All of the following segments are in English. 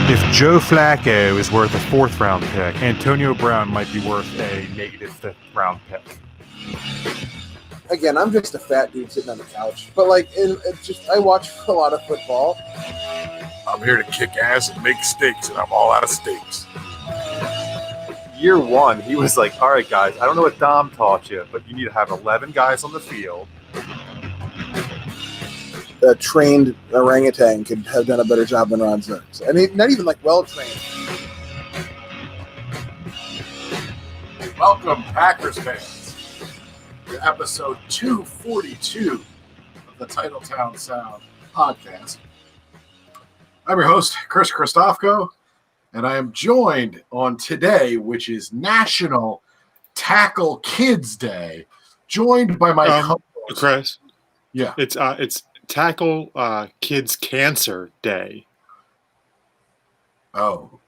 If Joe Flacco is worth a fourth-round pick, Antonio Brown might be worth a negative fifth-round pick. Again, I'm just a fat dude sitting on the couch, but I watch a lot of football. I'm here to kick ass and make steaks, and I'm all out of steaks. Year one, he was like, all right, guys, I don't know what Dom taught you, but you need to have 11 guys on the field. A trained orangutan could have done a better job than Ron Zerks. I mean, not even well-trained. Welcome, Packers fans, to episode 242 of the Titletown Sound podcast. I'm your host, Chris Christofko, and I am joined on today, which is National Tackle Kids Day, joined by my co-host. Chris. Yeah. It's Tackle Kids Cancer Day. Oh.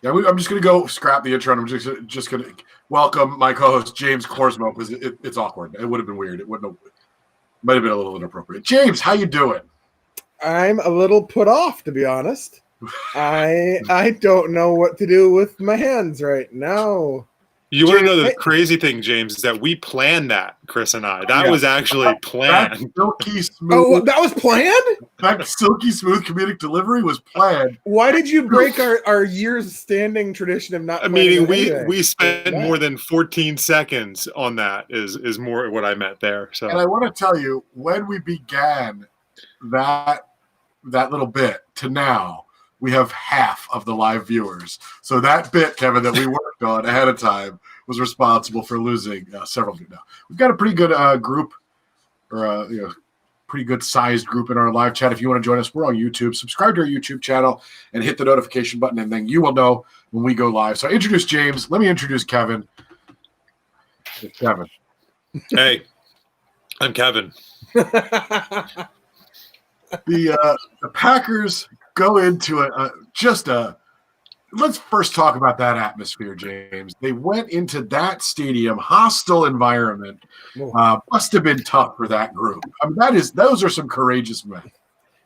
Yeah, I'm just going to go scrap the intro, and I'm just going to welcome my co-host, James Korsmo, because it's awkward. It would have been weird. It might have been a little inappropriate. James, how you doing? I'm a little put off, to be honest. I don't know what to do with my hands right now. You want to know the crazy thing, James, is that we planned that, Chris and I. That was actually planned. That silky smooth. Oh, that was planned? That silky smooth comedic delivery was planned. Why did you break our years standing tradition of not? Meaning we spent more than 14 seconds on that. Is more what I meant there. So, and I want to tell you, when we began that little bit to now, we have half of the live viewers. So that bit, Kevin, that we worked on ahead of time was responsible for losing several of you. Now we've got a pretty good group, or pretty good sized group in our live chat. If you want to join us, we're on YouTube. Subscribe to our YouTube channel and hit the notification button, and then you will know when we go live. So I introduce James. Let me introduce Kevin. It's Kevin. Hey, I'm Kevin. The Packers go into let's first talk about that atmosphere, James. They went into that stadium, hostile environment. Must have been tough for that group. I mean, those are some courageous men.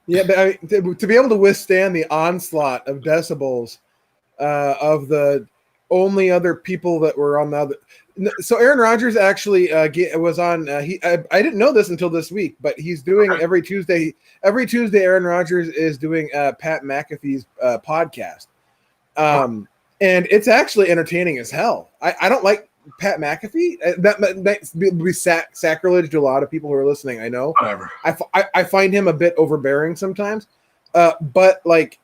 Yeah, but to be able to withstand the onslaught of decibels of the only other people that were on the other. So Aaron Rodgers actually was on. I didn't know this until this week, but he's doing every Tuesday. Every Tuesday, Aaron Rodgers is doing Pat McAfee's podcast, and it's actually entertaining as hell. I don't like Pat McAfee. That would be sacrilege to a lot of people who are listening. I know. Whatever. I find him a bit overbearing sometimes, but like.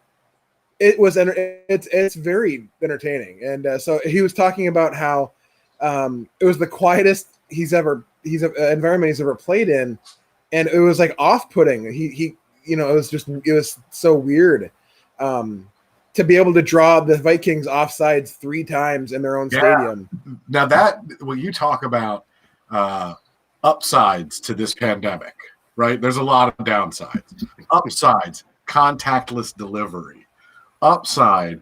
It's very entertaining, and so he was talking about how it was the quietest environment he's ever played in, and it was like off-putting. He it was so weird to be able to draw the Vikings offsides 3 times in their own stadium. Now that when you talk about upsides to this pandemic, right? There's a lot of downsides. Upsides, contactless delivery. Upside,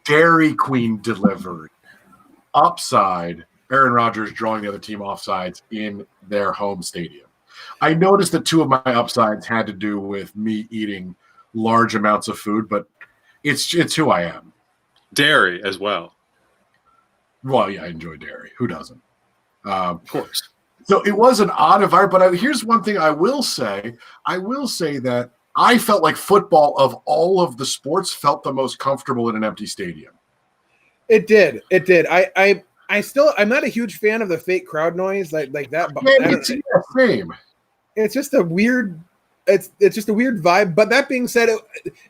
Dairy Queen delivery. Upside, Aaron Rodgers drawing the other team offsides in their home stadium. I noticed that 2 of my upsides had to do with me eating large amounts of food, but it's who I am. Dairy as well. Well, yeah, I enjoy dairy. Who doesn't? Of course. So it was an odd environment, but here's one thing I will say. I will say that I felt like football of all of the sports felt the most comfortable in an empty stadium. It did. I'm not a huge fan of the fake crowd noise like that. Same. It's just a weird. It's just a weird vibe. But that being said,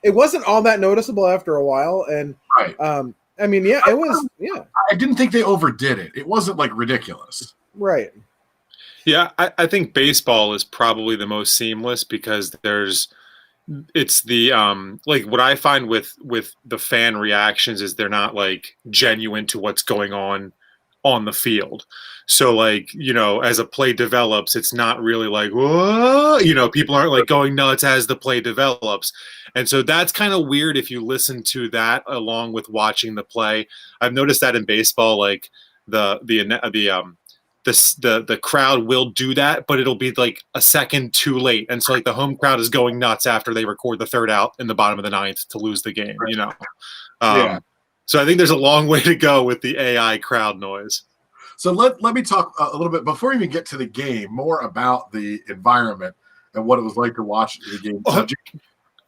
it wasn't all that noticeable after a while. And right. I mean, yeah, it was. Yeah. I didn't think they overdid it. It wasn't like ridiculous. Right. Yeah, I think baseball is probably the most seamless because it's the like what I find with the fan reactions is they're not like genuine to what's going on the field. So like, as a play develops, it's not really like, whoa, people aren't like going nuts as the play develops. And so that's kind of weird if you listen to that along with watching the play. I've noticed that in baseball, like the the crowd will do that, but it'll be like a second too late, and so like the home crowd is going nuts after they record the third out in the bottom of the ninth to lose the game. So I think there's a long way to go with the AI crowd noise. So let me talk a little bit before we even get to the game, more about the environment and what it was like to watch the game.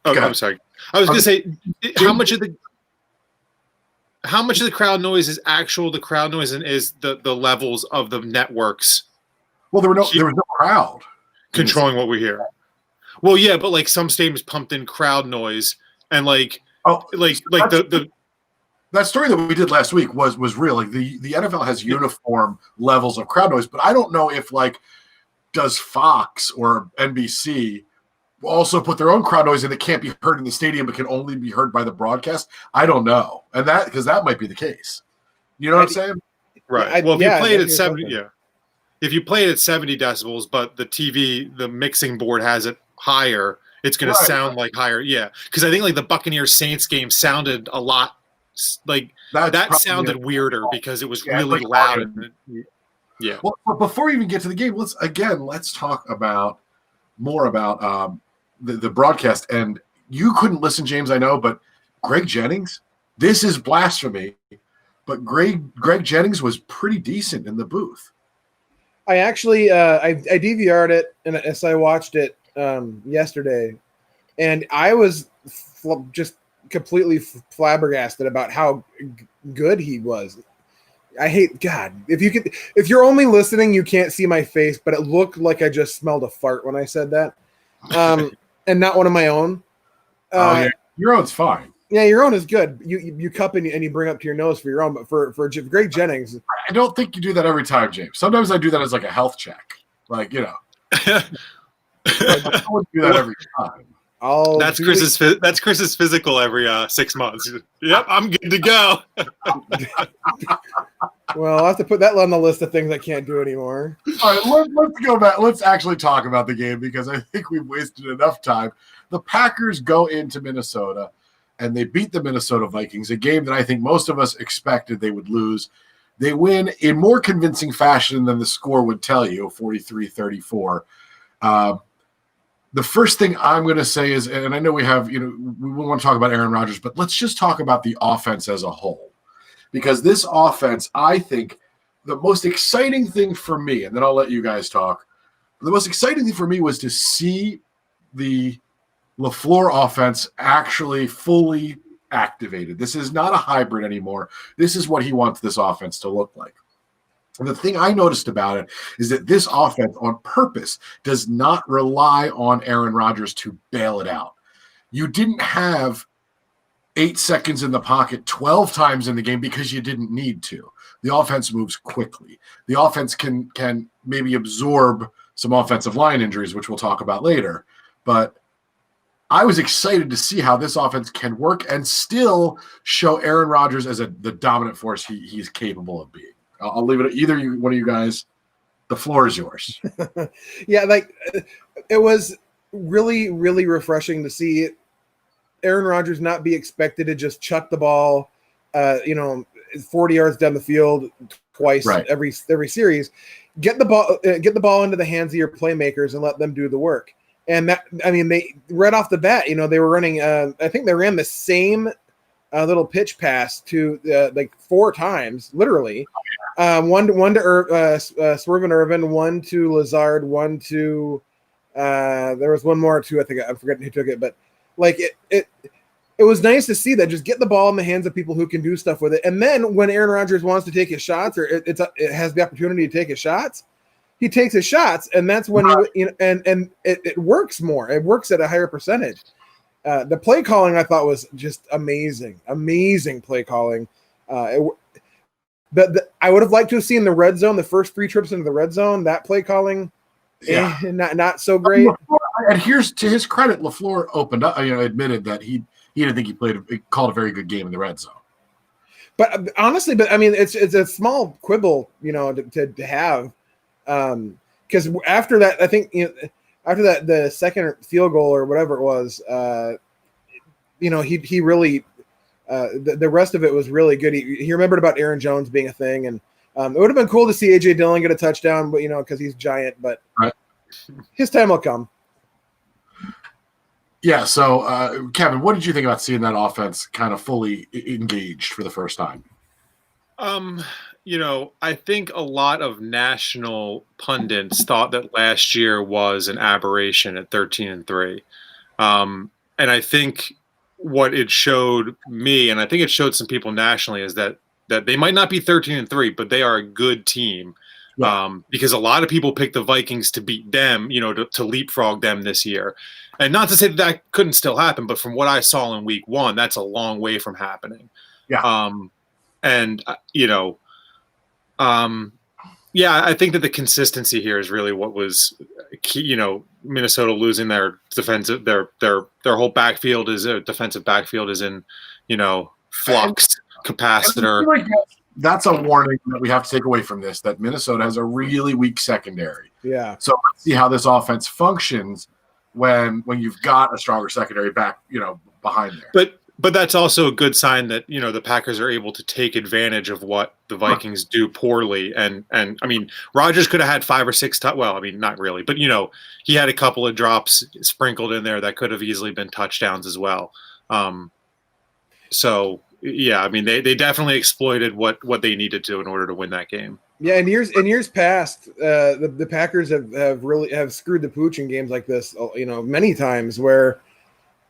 I'm sorry. I was going to say how much of the crowd noise is actual the crowd noise and is the levels of the networks. Well, there was no crowd controlling what we hear. Well, yeah, but like some stadiums pumped in crowd noise and that story that we did last week was real. Like the NFL has uniform levels of crowd noise, but I don't know if does Fox or NBC also put their own crowd noise in that can't be heard in the stadium but can only be heard by the broadcast. I don't know, and because that might be the case. You know what I'm saying? Right. Well, if you play it at 70, if you play it at 70 decibels, but the mixing board has it higher, it's going to sound like higher. Yeah, because I think like the Buccaneers Saints game sounded a lot. Like that sounded weirder because it was really loud. Yeah. Well, but before we even get to the game, let's talk more about the broadcast. And you couldn't listen, James, I know, but Greg Jennings, this is blasphemy. But Greg Jennings was pretty decent in the booth. I actually I DVR'd it and as I watched it yesterday, and I was just completely flabbergasted about how good he was. I hate God. If you're only listening, you can't see my face, but it looked like I just smelled a fart when I said that, and not one of my own. Your own's fine. Yeah, your own is good. You cup and you bring up to your nose for your own, but for Greg Jennings, I don't think you do that every time, James. Sometimes I do that as like a health check, I wouldn't do that every time. That's Chris's physical every 6 months. Yep, I'm good to go. Well, I'll have to put that on the list of things I can't do anymore. All right, let's go back. Let's actually talk about the game because I think we've wasted enough time. The Packers go into Minnesota, and they beat the Minnesota Vikings, a game that I think most of us expected they would lose. They win in more convincing fashion than the score would tell you, 43-34. The first thing I'm going to say is, and I know we want to talk about Aaron Rodgers, but let's just talk about the offense as a whole. Because this offense, I think the most exciting thing for me, and then I'll let you guys talk, the most exciting thing for me was to see the LaFleur offense actually fully activated. This is not a hybrid anymore. This is what he wants this offense to look like. And the thing I noticed about it is that this offense on purpose does not rely on Aaron Rodgers to bail it out. You didn't have 8 seconds in the pocket 12 times in the game because you didn't need to. The offense moves quickly. The offense can maybe absorb some offensive line injuries, which we'll talk about later. But I was excited to see how this offense can work and still show Aaron Rodgers as the dominant force he's capable of being. I'll leave it at either one of you guys. The floor is yours. Yeah, it was really, really refreshing to see Aaron Rodgers not be expected to just chuck the ball, 40 yards down the field twice every series. Get the ball into the hands of your playmakers and let them do the work. And they right off the bat, they were running. I think they ran the same little pitch pass to 4 times, literally. One to Swervin Irvin, one to Lazard, one to there was one more too. I think I'm forgetting who took it, but it was nice to see that. Just get the ball in the hands of people who can do stuff with it, and then when Aaron Rodgers wants to take his shots, or it has the opportunity to take his shots, he takes his shots, and that's when it works more. It works at a higher percentage. The play calling I thought was just amazing play calling. But I would have liked to have seen the red zone, the first 3 trips into the red zone. That play calling, not so great. And here's to his credit, LaFleur opened up, admitted that he didn't think he called a very good game in the red zone. But honestly, it's a small quibble, to have, because after that, I think after that the second field goal or whatever it was, he really. The rest of it was really good. He remembered about Aaron Jones being a thing, and It would have been cool to see A.J. Dillon get a touchdown, but because he's giant. But Right. his time will come. Yeah. So, Kevin, what did you think about seeing that offense kind of fully engaged for the first time? I think a lot of national pundits thought that last year was an aberration at 13-3. And I think what it showed me, and I think it showed some people nationally, is that they might not be 13-3, but they are a good team. Yeah. Because a lot of people picked the Vikings to beat them, to leapfrog them this year. And not to say that couldn't still happen, but from what I saw in week 1, that's a long way from happening. Yeah. I think that the consistency here is really what was key. Minnesota losing their defensive, their whole backfield is defensive backfield is in, flux, capacitor. I feel like that's a warning that we have to take away from this, that Minnesota has a really weak secondary. Yeah. So let's see how this offense functions when you've got a stronger secondary back, behind there. But that's also a good sign that, the Packers are able to take advantage of what the Vikings do poorly. And I mean, Rodgers could have had 5 or 6 not really, but he had a couple of drops sprinkled in there that could have easily been touchdowns as well. They definitely exploited what they needed to in order to win that game. Yeah, in years past, the Packers have screwed the pooch in games like this, many times, where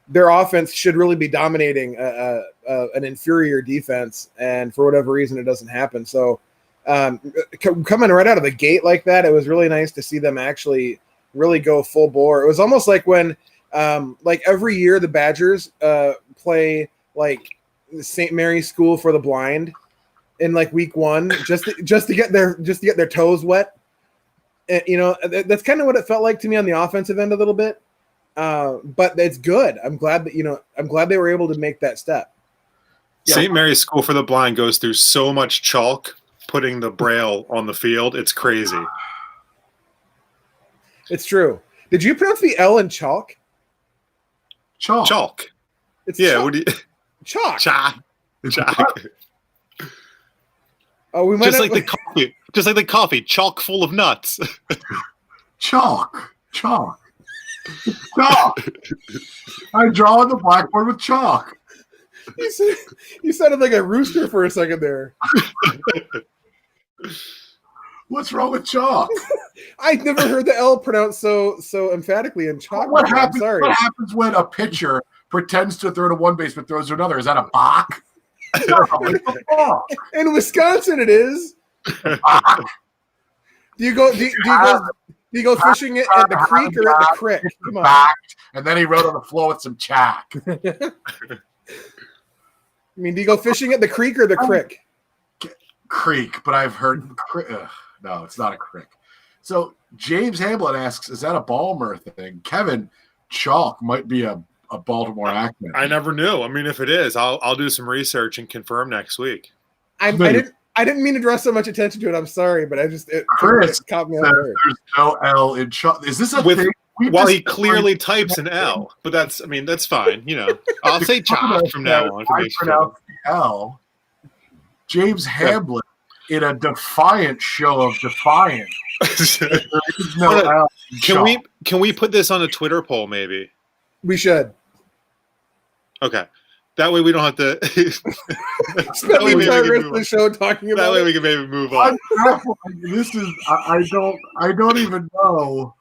their offense should really be dominating an inferior defense, and for whatever reason, it doesn't happen. So, coming right out of the gate like that, it was really nice to see them actually really go full bore. It was almost like when, every year, the Badgers play St. Mary's School for the Blind in week 1, just to get their toes wet. And, that's kind of what it felt like to me on the offensive end a little bit. But it's good. I'm glad that they were able to make that step. Yeah. St. Mary's School for the Blind goes through so much chalk putting the braille on the field. It's crazy. It's true. Did you pronounce the L in chalk? Chalk. It's Yeah. chalk. What do you? Chalk. Chalk. Oh, we might Just have, like the coffee. Just like the coffee, chalk full of nuts. Chalk. I draw on the blackboard with chalk. You sounded like a rooster for a second there. What's wrong with chalk? I've never heard the L pronounced so emphatically in chalk. What I'm happens? sorry. What happens when a pitcher pretends to throw to one base but throws to another? Is that a balk? No, it's a balk. In Wisconsin, it is. Balk. Do you go fishing it at the creek or at the crick? Come on. Backed, and then he wrote on the floor with some chalk. I mean, do you go fishing at the creek or the crick? Creek, but I've heard no, it's not a crick. So James Hamblin asks, is that a Balmer thing? Kevin, chalk might be a Baltimore accent. I never knew. I mean, if it is, I'll do some research and confirm next week. I didn't mean to draw so much attention to it. I'm sorry, but Chris it caught me off says guard. there's no L in chalk. Is this a With- thing? Well, he clearly types an L, but that's fine. I'll say chalk from now on. I pronounce the L. James Hamblin in a defiant show of defiance. There is no L in chalk. Can we put this on a Twitter poll, maybe? We should. Okay. That way we don't have to. Spend the entire rest of the show talking That about way it. we can maybe move on. I'm baffled. This is I don't even know.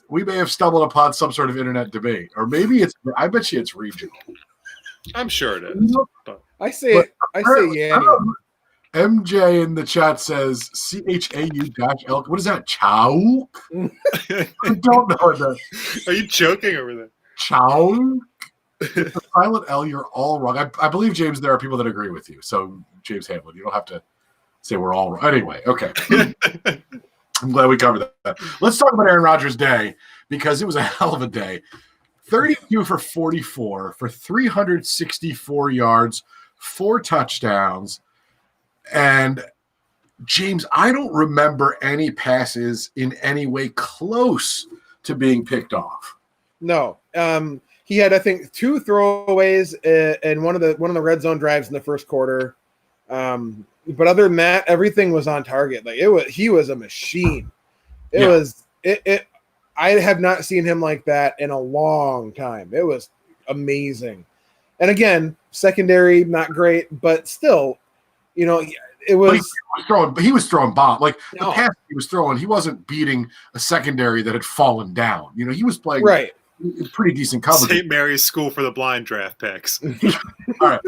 We may have stumbled upon some sort of internet debate, or maybe I bet you it's regional. I'm sure it is. But I say Yanny. MJ in the chat says CHAU-L. What is that? Chow? I don't know what that. are you joking over there? Chow? The silent L, you're all wrong. I believe, James, there are people that agree with you. So, James Hamlin, you don't have to say we're all wrong. Anyway, okay. I'm glad we covered that. Let's talk about Aaron Rodgers' day, because it was a hell of a day. 32 for 44 for 364 yards, 4 touchdowns. And, James, I don't remember any passes in any way close to being picked off. No. He had, I think, 2 throwaways in one of the red zone drives in the first quarter. But other than that, everything was on target. Like he was a machine. I have not seen him like that in a long time. It was amazing. And again, secondary, not great, but still, it was. He was throwing bomb. Like the No. pass he was throwing, he wasn't beating a secondary that had fallen down. He was playing Right. pretty decent coverage. St. Mary's School for the Blind draft picks. All right.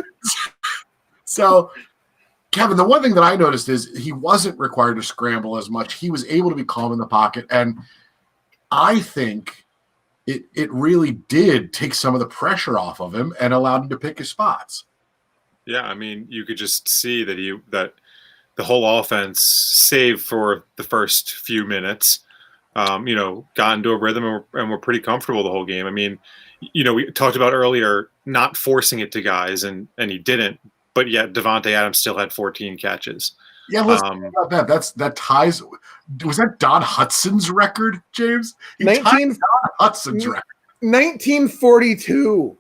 So, Kevin, the one thing that I noticed is he wasn't required to scramble as much. He was able to be calm in the pocket. And I think it really did take some of the pressure off of him and allowed him to pick his spots. Yeah, I mean, you could just see that the whole offense, save for the first few minutes, got into a rhythm and were pretty comfortable the whole game. I mean, we talked about earlier not forcing it to guys, and he didn't, but yet Davante Adams still had 14 catches. Yeah, let's talk about that. That ties. Was that Don Hudson's record, James? He tied Don Hudson's record. 1942.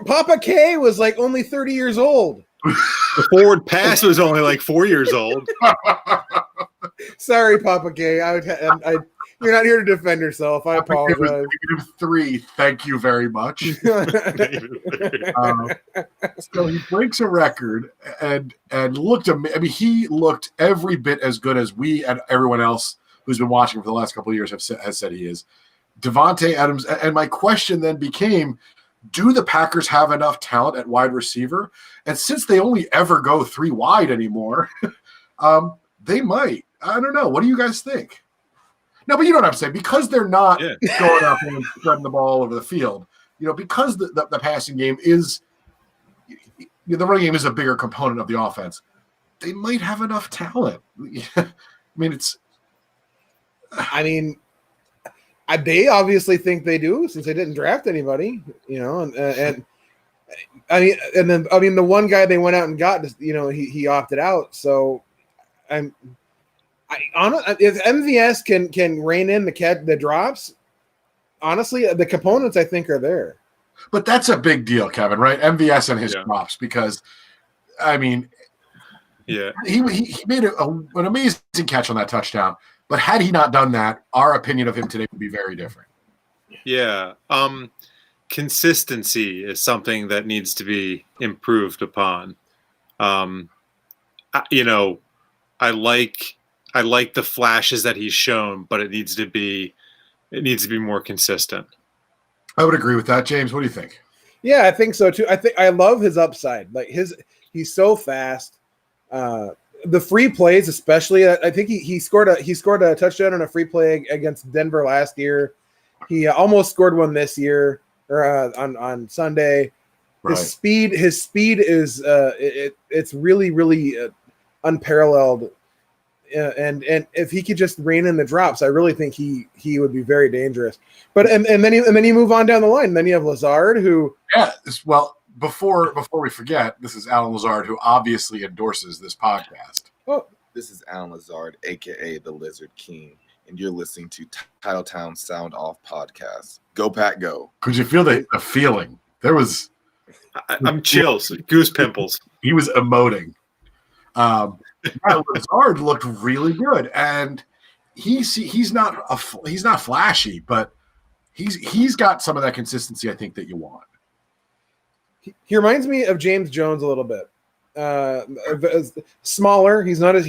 Papa K was like only 30 years old. The forward pass was only like 4 years old. Sorry, Papa K. You're not here to defend yourself. I apologize. -3. Thank you very much. So he breaks a record and looked. I mean, he looked every bit as good as we and everyone else who's been watching for the last couple of years has said he is. Davante Adams. And my question then became, do the Packers have enough talent at wide receiver? And since they only ever go 3 wide anymore, they might. I don't know. What do you guys think? No, but you know what I'm saying. Because they're not going up and spreading the ball all over the field, because the passing game is the running game is a bigger component of the offense. They might have enough talent. They obviously think they do since they didn't draft anybody, and the one guy they went out and got, he opted out. So if MVS can rein in the drops, honestly, the components I think are there. But that's a big deal, Kevin, right? MVS and his drops, because he made an amazing catch on that touchdown. But had he not done that, our opinion of him today would be very different. Yeah. Consistency is something that needs to be improved upon. I like the flashes that he's shown, but it needs to be more consistent. I would agree with that. James, what do you think? Yeah, I think so too. I love his upside. Like he's so fast. The free plays, especially, I think he scored a touchdown on a free play against Denver last year. He almost scored one this year or on Sunday. Right. His speed is it's really, really unparalleled. And if he could just rein in the drops, I really think he would be very dangerous. But and then you move on down the line. Then you have Lazard, who Before we forget, this is Alan Lazard, who obviously endorses this podcast. Oh, this is Alan Lazard, a.k.a. the Lizard King, and you're listening to Titletown Sound Off Podcast. Go, Pack, go. Could you feel the feeling? There was... I'm chills, goose pimples. He was emoting. Lazard looked really good, and he's not flashy, but he's got some of that consistency I think that you want. He reminds me of James Jones a little bit. Smaller. He's not as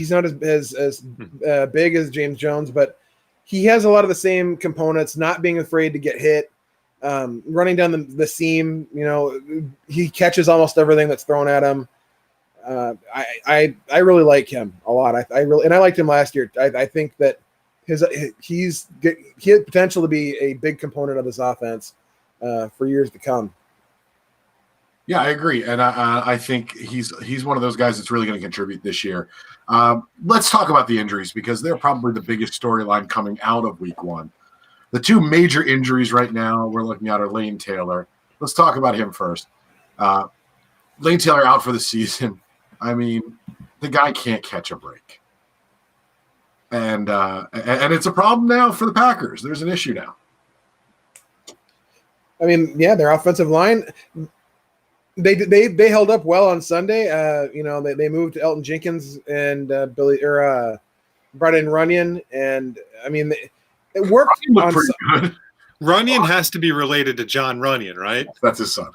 big as James Jones, but he has a lot of the same components. Not being afraid to get hit, running down the seam. He catches almost everything that's thrown at him. I really like him a lot. I liked him last year. I think that he has potential to be a big component of this offense for years to come. Yeah, I agree, and I think he's one of those guys that's really going to contribute this year. Let's talk about the injuries, because they're probably the biggest storyline coming out of Week 1. The two major injuries right now we're looking at are Lane Taylor. Let's talk about him first. Lane Taylor out for the season. I mean, the guy can't catch a break, and it's a problem now for the Packers. There's an issue now. I mean, yeah, their offensive line. They held up well on Sunday. They moved Elton Jenkins and brought in Runyon, and I mean it worked. He looked pretty good. Runyon has to be related to John Runyon, right? That's his son.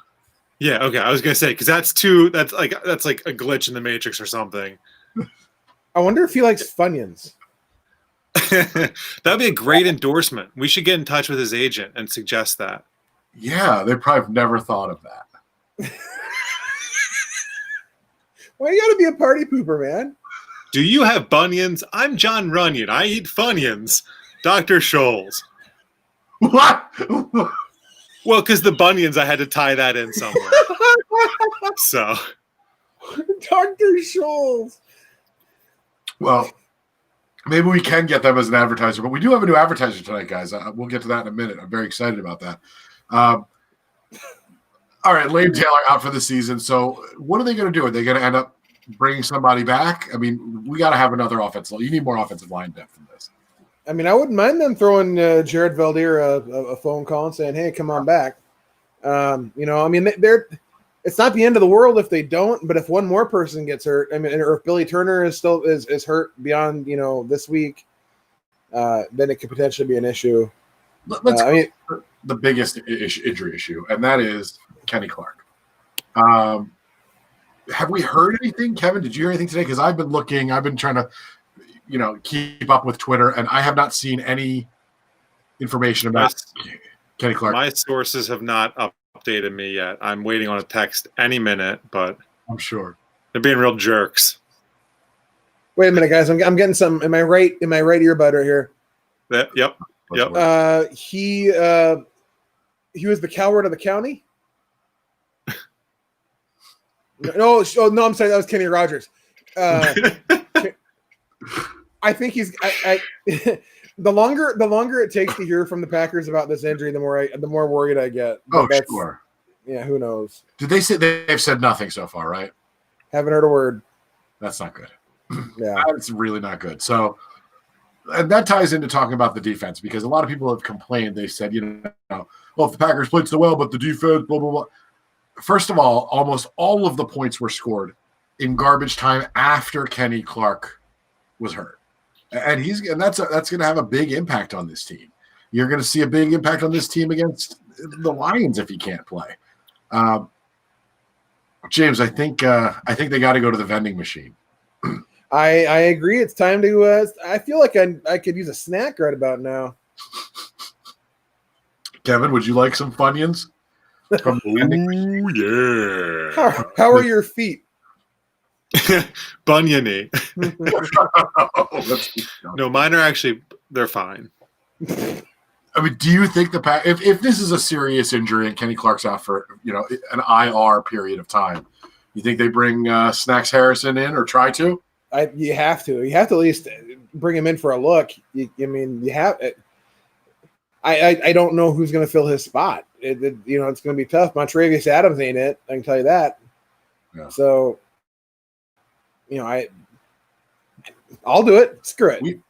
Yeah, okay. I was gonna say because that's like a glitch in the Matrix or something. I wonder if he likes Funyuns. That'd be a great endorsement. We should get in touch with his agent and suggest that. Yeah, they probably have never thought of that. Why you gotta be a party pooper, man? Do you have bunions? I'm John Runyon. I eat Funyuns. Dr. Scholes. What? Well, because the bunions, I had to tie that in somewhere. So, Dr. Scholes. Well, maybe we can get them as an advertiser, but we do have a new advertiser tonight, guys. We'll get to that in a minute. I'm very excited about that. All right, Lane Taylor out for the season. So what are they going to do? Are they going to end up bringing somebody back? I mean, we got to have another offensive. You need more offensive line depth than this. I mean, I wouldn't mind them throwing Jared Valdir a phone call and saying, "Hey, come on back." I mean, it's not the end of the world if they don't. But if one more person gets hurt, I mean, or if Billy Turner is still is hurt beyond this week, then it could potentially be an issue. Let's go to the biggest injury issue, and that is Kenny Clark. Have we heard anything, Kevin? Did you hear anything today? Because I've been looking. I've been trying to keep up with Twitter, and I have not seen any information about Kenny Clark. My sources have not updated me yet. I'm waiting on a text any minute, but I'm sure they're being real jerks. Wait a minute, guys. I'm getting some. Am I right? In my right earbud right here? Yep. He was the coward of the county. No, I'm sorry. That was Kenny Rodgers. I think he's. The longer it takes to hear from the Packers about this injury, the more worried I get. Sure. Yeah, who knows? Did they say they've said nothing so far? Right. Haven't heard a word. That's not good. Yeah, that's really not good. So, and that ties into talking about the defense because a lot of people have complained. They said, well, if the Packers played so well, but the defense, blah blah blah. First of all, almost all of the points were scored in garbage time after Kenny Clark was hurt. And that's going to have a big impact on this team. You're going to see a big impact on this team against the Lions if he can't play. James, I think they got to go to the vending machine. I agree. It's time to. I feel like I could use a snack right about now. Kevin, would you like some Funyuns? From the vending machine? Yeah. How are your feet? Bunyany. No, mine are actually they're fine. I mean, do you think if this is a serious injury and Kenny Clark's out for an IR period of time, you think they bring Snacks Harrison in or try to? You have to. You have to at least bring him in for a look. You have. I don't know who's going to fill his spot. It's going to be tough. Montrevious Adams ain't it. I can tell you that. Yeah. So, I'll do it. Screw it.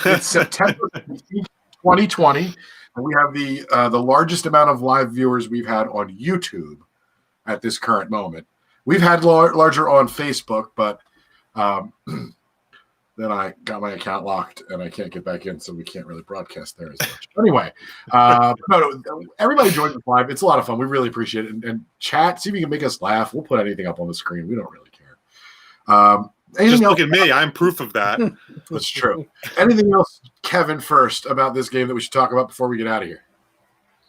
It's September 2020, and we have the largest amount of live viewers we've had on YouTube at this current moment. We've had larger on Facebook, but then I got my account locked and I can't get back in, so we can't really broadcast there as much. Anyway, everybody join us live. It's a lot of fun. We really appreciate it. And chat, see if you can make us laugh. We'll put anything up on the screen. We don't really care. Just look at me. I'm proof of that. That's true. Anything else, Kevin, first about this game that we should talk about before we get out of here?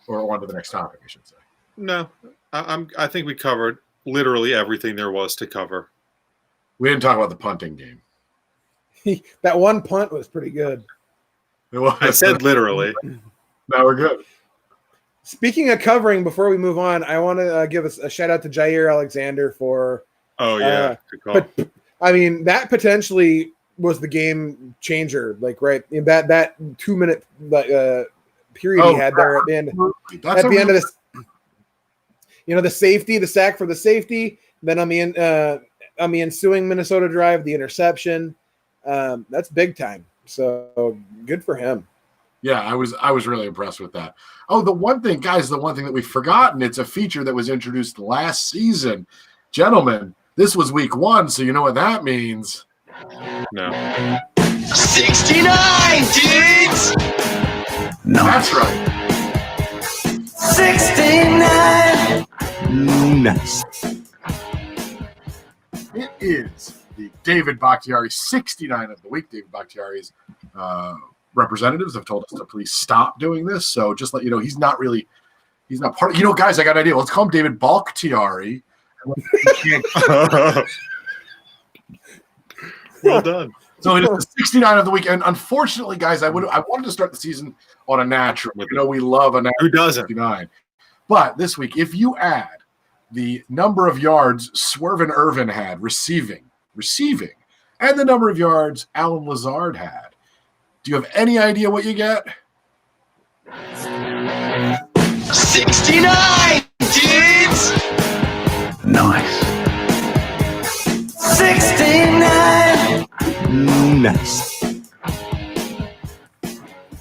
Or on to the next topic, I should say. No, I think we covered literally everything there was to cover. We didn't talk about the punting game. That one punt was pretty good. It was. I said literally. Now we're good. Speaking of covering, before we move on, I want to give us a shout out to Jair Alexander for. Oh yeah, good call. But I mean, that potentially was the game changer. Like right in that 2 minute period he had there at the end. At the end of this, the safety, the sack for the safety. Then on the ensuing Minnesota drive, the interception. That's big time. So good for him. Yeah, I was really impressed with that. Oh, the one thing that we've forgotten, it's a feature that was introduced last season. Gentlemen, this was week 1, so you know what that means. No. 69, dudes! That's right. 69! Nice. It is the David Bakhtiari 69 of the week. David Bakhtiari's representatives have told us to please stop doing this. So just let you know, he's not part of, guys, I got an idea. Let's call him David Bakhtiari. Well done. So it is the 69 of the week. And unfortunately, guys, I wanted to start the season on a natural. We love a natural. Who doesn't? 69. But this week, if you add the number of yards Swervin Irvin had receiving, and the number of yards Alan Lazard had, do you have any idea what you get? 69, dudes! Nice. 69! Nice.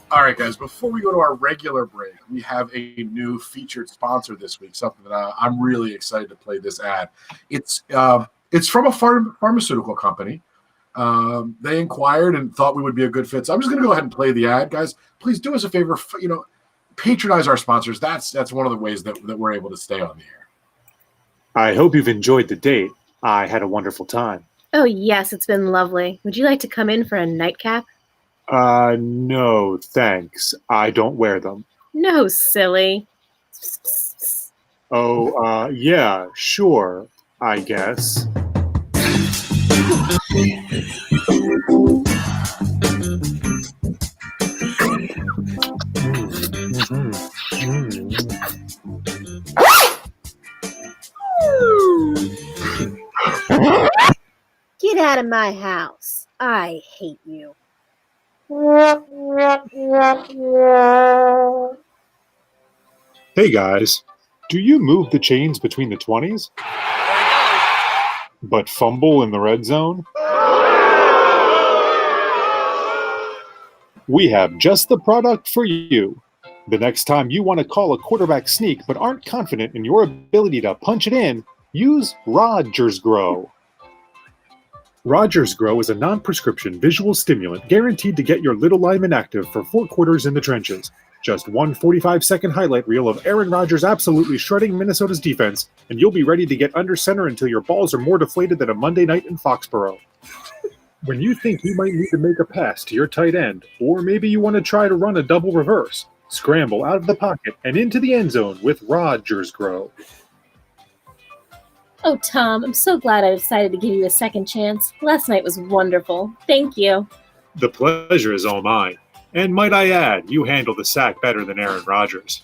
All right, guys, before we go to our regular break, we have a new featured sponsor this week, something that I'm really excited to play this ad. It's from a pharmaceutical company. They inquired and thought we would be a good fit. So I'm just going to go ahead and play the ad. Guys, please do us a favor, patronize our sponsors. That's one of the ways that we're able to stay on the air. I hope you've enjoyed the date. I had a wonderful time. Oh, yes, it's been lovely. Would you like to come in for a nightcap? No, thanks. I don't wear them. No, silly. Oh, yeah, sure, I guess. Get out of my house. I hate you. Hey, guys. Do you move the chains between the 20s? But fumble in the red zone? We have just the product for you. The next time you want to call a quarterback sneak but aren't confident in your ability to punch it in, use Rodgers Grow. Rodgers Grow is a non-prescription visual stimulant guaranteed to get your little lineman active for 4 quarters in the trenches. Just one 45-second highlight reel of Aaron Rodgers absolutely shredding Minnesota's defense, and you'll be ready to get under center until your balls are more deflated than a Monday night in Foxborough. When you think you might need to make a pass to your tight end, or maybe you want to try to run a double reverse, scramble out of the pocket and into the end zone with Rodgers Grow. Oh, Tom, I'm so glad I decided to give you a second chance. Last night was wonderful. Thank you. The pleasure is all mine. And might I add, you handle the sack better than Aaron Rodgers.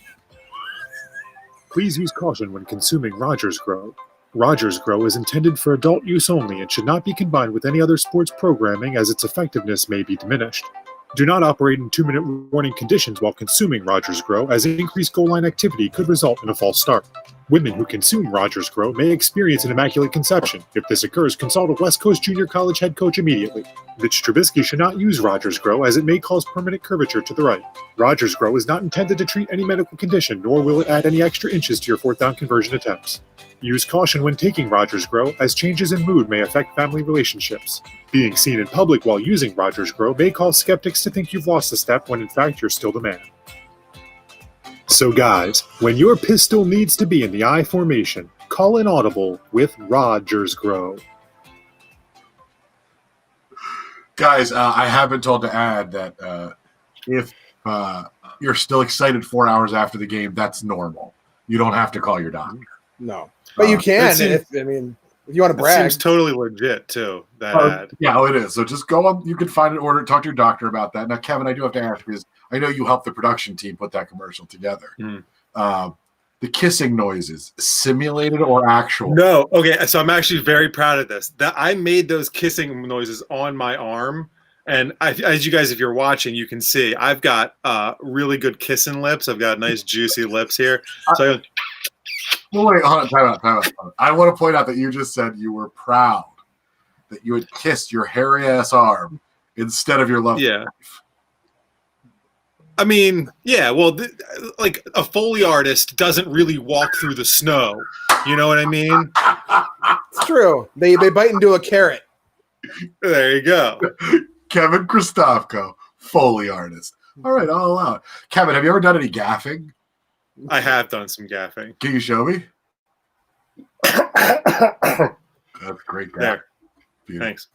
Please use caution when consuming Rodgers Grow. Rodgers Grow is intended for adult use only and should not be combined with any other sports programming as its effectiveness may be diminished. Do not operate in 2-minute warning conditions while consuming Rodgers Grow, as increased goal line activity could result in a false start. Women who consume Rodgers Grow may experience an immaculate conception. If this occurs, consult a West Coast Junior College head coach immediately. Mitch Trubisky should not use Rodgers Grow, as it may cause permanent curvature to the right. Rodgers Grow is not intended to treat any medical condition, nor will it add any extra inches to your 4th down conversion attempts. Use caution when taking Rodgers Grow, as changes in mood may affect family relationships. Being seen in public while using Rodgers Grow may cause skeptics to think you've lost a step when in fact you're still the man. So guys, when your pistol needs to be in the I formation, call an audible with Rodgers Grow. Guys, I have been told to add that if you're still excited 4 hours after the game, that's normal. You don't have to call your doctor. No, but you can. If you want to brag, seems totally legit too. That ad. Yeah, it is. So just go on. You can find an order. Talk to your doctor about that. Now, Kevin, I do have to ask because I know you helped the production team put that commercial together. The kissing noises, simulated or actual? No. Okay. So I'm actually very proud of this. That I made those kissing noises on my arm. And as you guys, if you're watching, you can see I've got really good kissing lips. I've got nice juicy lips here. So wait, hold on, time out. I want to point out that you just said you were proud that you had kissed your hairy ass arm instead of your love. Yeah. I mean, yeah, well, like a Foley artist doesn't really walk through the snow. You know what I mean? It's true. They bite into a carrot. There you go. Kevin Christofko, Foley artist. All right, I'll allow it. Kevin, have you ever done any gaffing? I have done some gaffing. Can you show me? That's great. There. Beautiful. Thanks.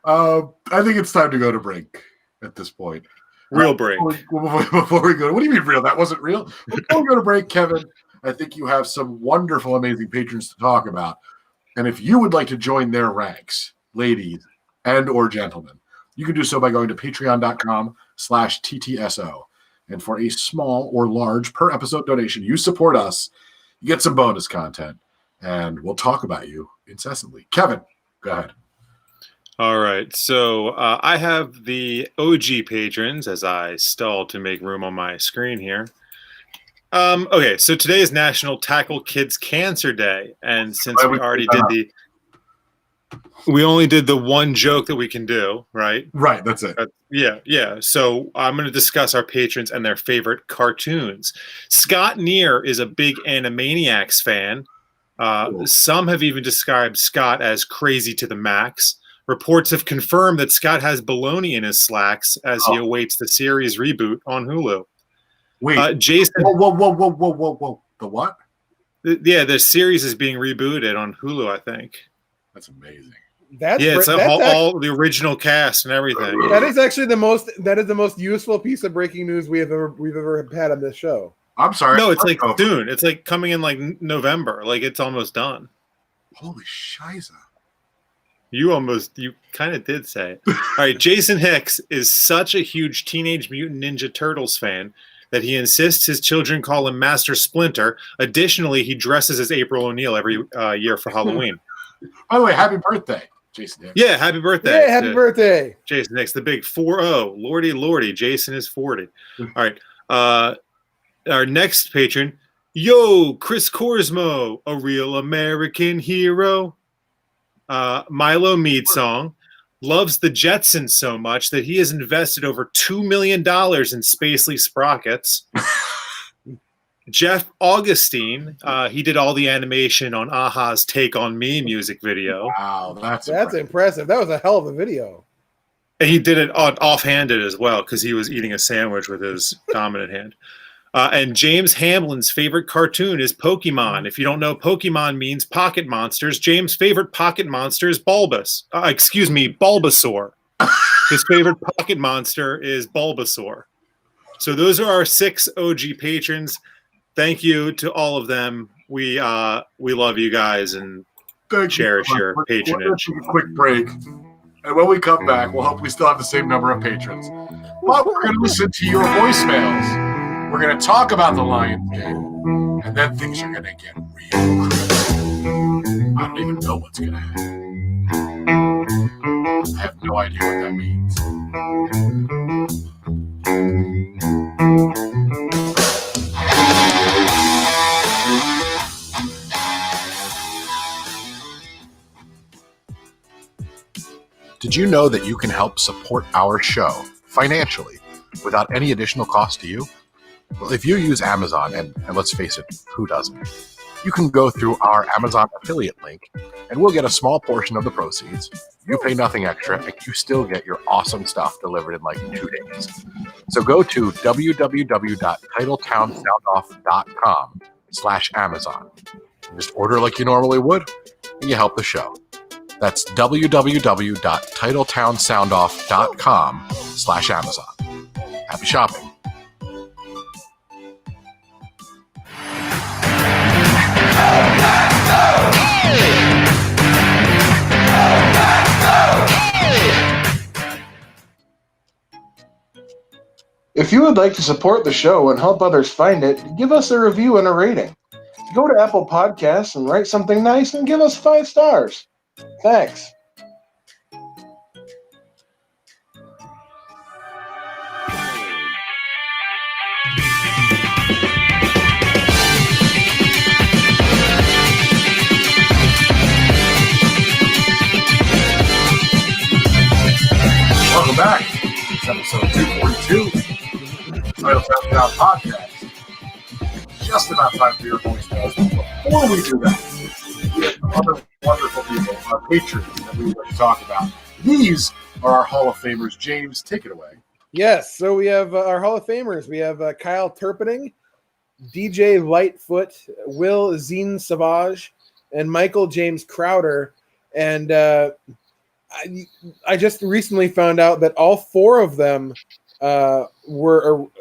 I think it's time to go to break at this point. Real break. Before we go, what do you mean real? That wasn't real. Before we go to break, Kevin, I think you have some wonderful, amazing patrons to talk about. And if you would like to join their ranks, ladies and or gentlemen, you can do so by going to patreon.com/TTSO. And for a small or large per episode donation, you support us, you get some bonus content, and we'll talk about you incessantly. Kevin, go ahead. All right. So I have the OG patrons as I stall to make room on my screen here. Okay, so today is National Tackle Kids Cancer Day, and since we only did the one joke that we can do, right? Right, that's it. Yeah. So I'm going to discuss our patrons and their favorite cartoons. Scott Neer is a big Animaniacs fan. Some have even described Scott as crazy to the max. Reports have confirmed that Scott has baloney in his slacks as he awaits the series reboot on Hulu. Wait, Jason. Whoa. The what? The series is being rebooted on Hulu, I think. That's amazing. It's all the original cast and everything. That is actually the most useful piece of breaking news we've ever had on this show. I'm sorry. No, it's like soon. It's like coming in like November. Like it's almost done. Holy shiza. You kind of did say it. All right, Jason Hicks is such a huge Teenage Mutant Ninja Turtles fan that he insists his children call him Master Splinter. Additionally, he dresses as April O'Neil every year for Halloween. By the way, happy birthday, Jason Hicks. Yeah, happy birthday. Yeah, happy birthday. Jason Hicks, the big 4-0. Lordy, Jason is 40. All right. Our next patron, Chris Corsmo, a real American hero. Milo Meadsong loves the Jetsons so much that he has invested over $2 million in Spacely Sprockets. Jeff Augustine, he did all the animation on Aha's Take on Me music video. Wow, that's impressive. That was a hell of a video. And he did it offhanded as well because he was eating a sandwich with his dominant hand. And James Hamlin's favorite cartoon is Pokemon. If you don't know, Pokemon means pocket monsters. James' favorite pocket monster is Bulbasaur. His favorite pocket monster is Bulbasaur. So those are our 6 OG patrons. Thank you to all of them. We love you guys and cherish your patronage. We'll take a quick break. And when we come back, we'll hope we still have the same number of patrons. But we're going to listen to your voicemails. We're going to talk about the Lions game, and then things are going to get real crazy. I don't even know what's going to happen. I have no idea what that means. Did you know that you can help support our show financially without any additional cost to you? Well, if you use Amazon, and let's face it, who doesn't? You can go through our Amazon affiliate link, and we'll get a small portion of the proceeds. You pay nothing extra, and you still get your awesome stuff delivered in like 2 days. So go to www.titletownsoundoff.com/Amazon. Just order like you normally would, and you help the show. That's www.titletownsoundoff.com/Amazon. Happy shopping. If you would like to support the show and help others find it, give us a review and a rating. Go to Apple Podcasts and write something nice and give us 5 stars. Thanks. Welcome back. It's episode 2. Down podcast. Just about time for your voicemails. Before we do that, we have some other wonderful people, our patrons that we would talk about. These are our Hall of Famers. James, take it away. Yes, so we have our Hall of Famers. We have Kyle Turpinning, DJ Lightfoot, Will Zine Savage, and Michael James Crowder. And I just recently found out that all four of them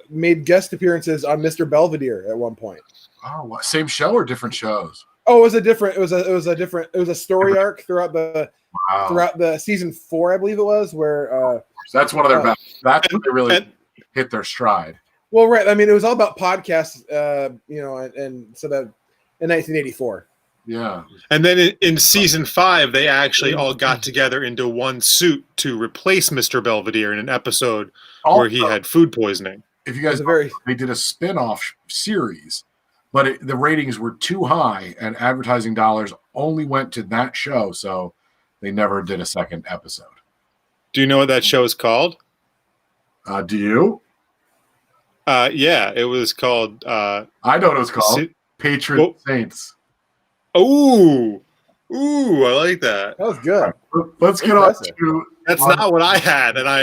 made guest appearances on Mr. Belvedere at one point. Oh, what? Same show or different shows? Oh, it was a story arc throughout the season 4, I believe it was, where that's one of their best. That's when they really hit their stride. Well, right. I mean, it was all about podcasts, and so that in 1984. Yeah. And then in season 5, they actually all got together into one suit to replace Mr. Belvedere in an episode where he had food poisoning. If you guys know, they did a spin-off series, but the ratings were too high and advertising dollars only went to that show, so they never did a second episode. Do you know what that show is called? Do you? Yeah, it was called... I know what it was called. Patron Saints. Ooh, I like that. That was good. Let's get on to... That's not what I had, and I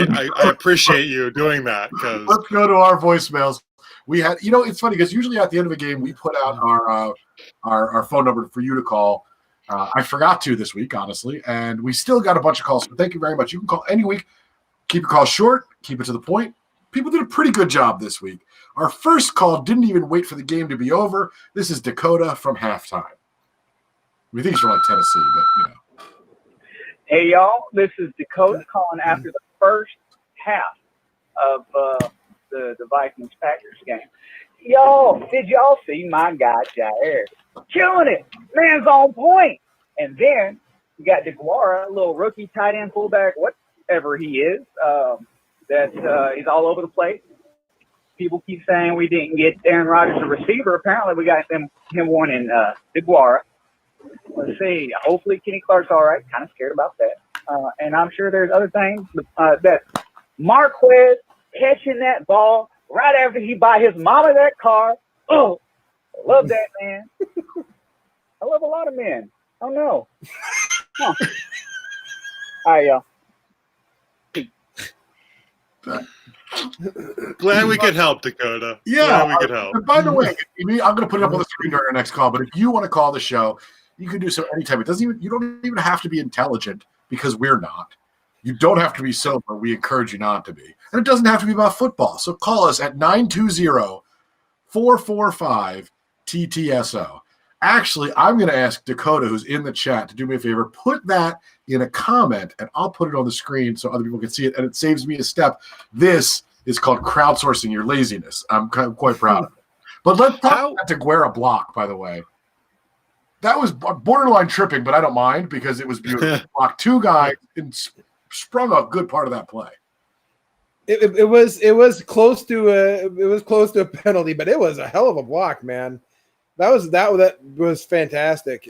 appreciate you doing that. Let's go to our voicemails. We had, it's funny because usually at the end of a game we put out our phone number for you to call. I forgot to this week, honestly, and we still got a bunch of calls. So thank you very much. You can call any week. Keep your call short. Keep it to the point. People did a pretty good job this week. Our first call didn't even wait for the game to be over. This is Dakota from halftime. We think he's from Tennessee, but Hey, y'all. This is Dakota calling after the first half of the Vikings Packers game. Y'all, did y'all see my guy Jair killing it? Man's on point. And then you got DeGuara, a little rookie tight end fullback, whatever he is. He's all over the place. People keep saying we didn't get Aaron Rodgers a receiver. Apparently, we got him one in DeGuara. Let's see. Hopefully, Kenny Clark's all right. Kind of scared about that. And I'm sure there's other things. That Marquez catching that ball right after he buy his mama that car. Oh, I love that man. I love a lot of men. Oh, no. Huh. All right, y'all. Glad we could help, Dakota. Yeah, glad we could help. And by the way, I'm going to put it up on the screen during our next call. But if you want to call the show, you can do so anytime. You don't even have to be intelligent because we're not. You don't have to be sober. We encourage you not to be, and it doesn't have to be about football. So call us at 920-445-TTSO. Actually, I'm going to ask Dakota, who's in the chat, to do me a favor. Put that in a comment, and I'll put it on the screen so other people can see it, and it saves me a step. This is called crowdsourcing your laziness. I'm quite proud of it. But let's talk about DeGuara block, by the way. That was borderline tripping, but I don't mind because it was beautiful. Blocked two guys and sprung a good part of that play. It was close to a penalty, but it was a hell of a block, man. That was fantastic.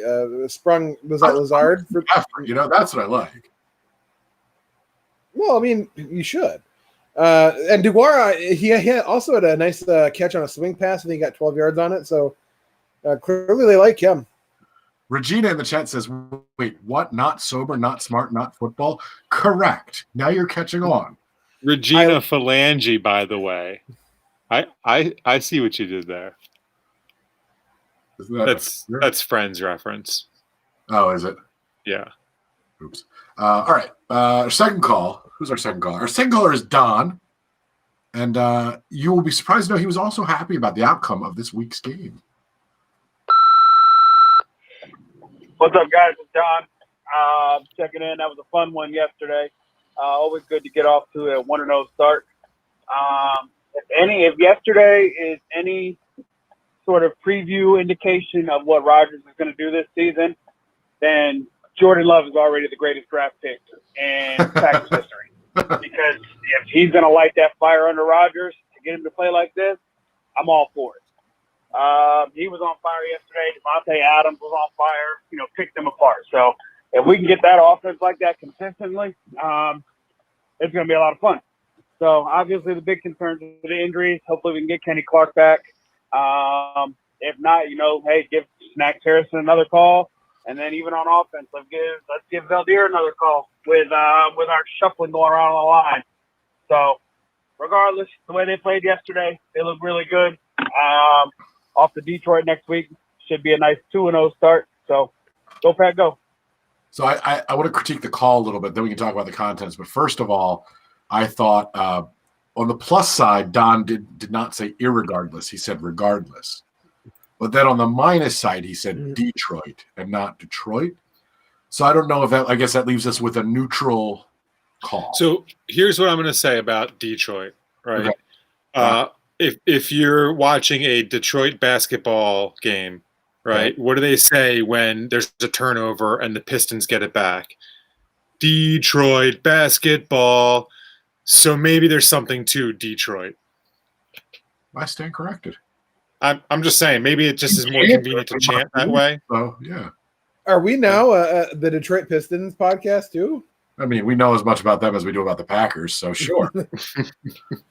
Sprung was that Lazard for effort, that's what I like. Well, I mean, you should. And DeGuara, he also had a nice catch on a swing pass, and he got 12 yards on it. So clearly, they like him. Regina in the chat says, "Wait, what? Not sober, not smart, not football? Correct. Now you're catching on." Regina Phalange, by the way. I see what you did there. That's Friends reference. Oh, is it? Yeah. Oops. All right. Our second call. Who's our second caller? Our second caller is Don. And you will be surprised to know he was also happy about the outcome of this week's game. What's up, guys? It's Don. Checking in. That was a fun one yesterday. Always good to get off to a 1-0 start. If yesterday is any sort of preview indication of what Rodgers is going to do this season, then Jordan Love is already the greatest draft pick in Packers history. Because if he's going to light that fire under Rodgers to get him to play like this, I'm all for it. He was on fire yesterday. Devontae Adams was on fire. Picked them apart. So if we can get that offense like that consistently, it's going to be a lot of fun. So obviously the big concerns are the injuries. Hopefully we can get Kenny Clark back. If not, hey, give Snacks Harrison another call. And then even on offense, let's give Valdir another call with our shuffling going around on the line. So regardless, the way they played yesterday, they look really good. Off to Detroit next week. Should be a nice 2-0 start. So go Pat, go. So I want to critique the call a little bit, then we can talk about the contents. But first of all, I thought on the plus side, Don did not say irregardless. He said regardless. But then on the minus side, he said Detroit and not Detroit. So I don't know if that – I guess that leaves us with a neutral call. So here's what I'm going to say about Detroit, right? Okay. If you're watching a Detroit basketball game, right, Okay. what do they say when there's a turnover and the Pistons get it back? Detroit basketball. So maybe there's something to Detroit. I stand corrected. I'm just saying, maybe it just is more convenient to chant that way. Oh, yeah. Are we now the Detroit Pistons podcast too? I mean, we know as much about them as we do about the Packers, so sure.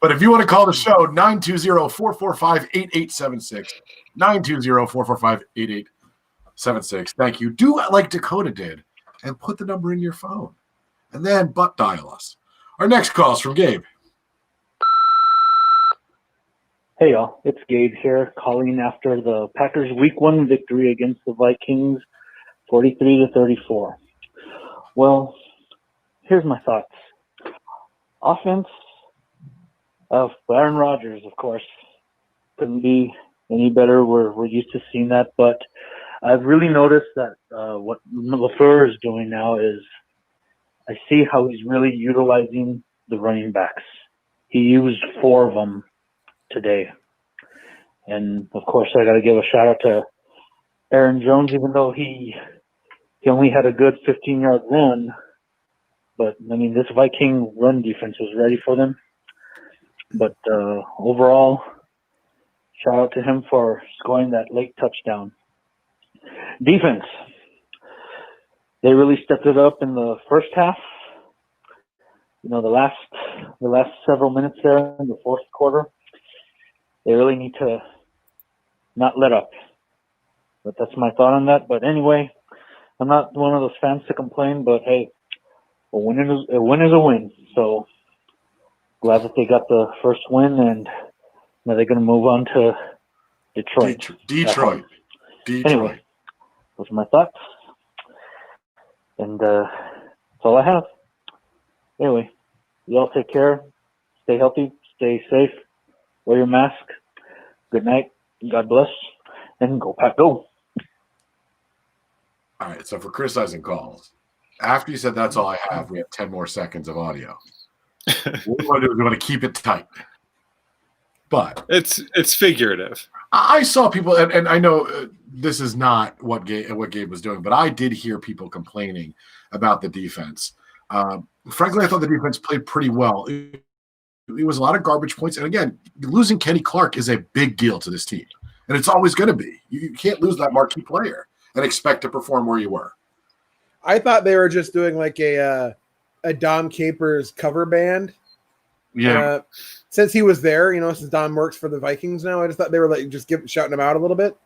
But if you want to call the show, 920-445-8876, 920-445-8876. Thank you. Do like Dakota did and put the number in your phone and then butt dial us. Our next call is from Gabe. Hey y'all, it's Gabe here calling after the Packers Week 1 victory against the Vikings, 43-34. Well, here's my thoughts. Offense of Aaron Rodgers, of course, couldn't be any better. We're used to seeing that, but I've really noticed that what LaFleur is doing now is I see how he's really utilizing the running backs. He used 4 of them today. And of course I got to give a shout out to Aaron Jones, even though he only had a good 15-yard run. But I mean, this Viking run defense was ready for them. But overall, shout out to him for scoring that late touchdown. Defense, they really stepped it up in the first half. The last several minutes there in the fourth quarter, they really need to not let up. But that's my thought on that. But anyway, I'm not one of those fans to complain, but hey, a win is a win. So glad that they got the first win, and now they're going to move on to Detroit. Detroit. Anyway, those are my thoughts. And that's all I have. Anyway, you all take care. Stay healthy. Stay safe. Wear your mask. Good night. God bless. And go Pack, go. All right, so for criticizing calls, after you said that's all I have, we have 10 more seconds of audio. What we want to do is we want to keep it tight. But it's figurative. I saw people, and I know this is not what Gabe was doing, but I did hear people complaining about the defense. Frankly, I thought the defense played pretty well. It was a lot of garbage points. And again, losing Kenny Clark is a big deal to this team. And it's always going to be. You can't lose that marquee player and expect to perform where you were. I thought they were just doing like a Dom Capers cover band. Yeah. Since he was there, since Dom works for the Vikings now, I just thought they were like just shouting him out a little bit.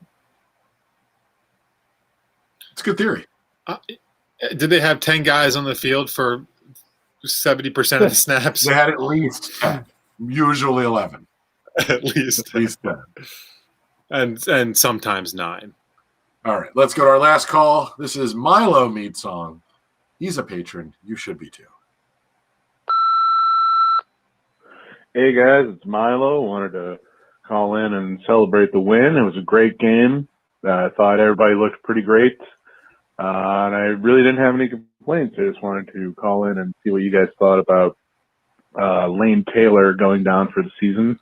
It's a good theory. Did they have 10 guys on the field for 70% of the snaps? They had at least 10, usually 11. At least 10. And sometimes 9. All right, let's go to our last call. This is Milo Mead Song. He's a patron. You should be too. Hey guys, it's Milo. Wanted to call in and celebrate the win. It was a great game. I thought everybody looked pretty great. And I really didn't have any complaints. I just wanted to call in and see what you guys thought about Lane Taylor going down for the season.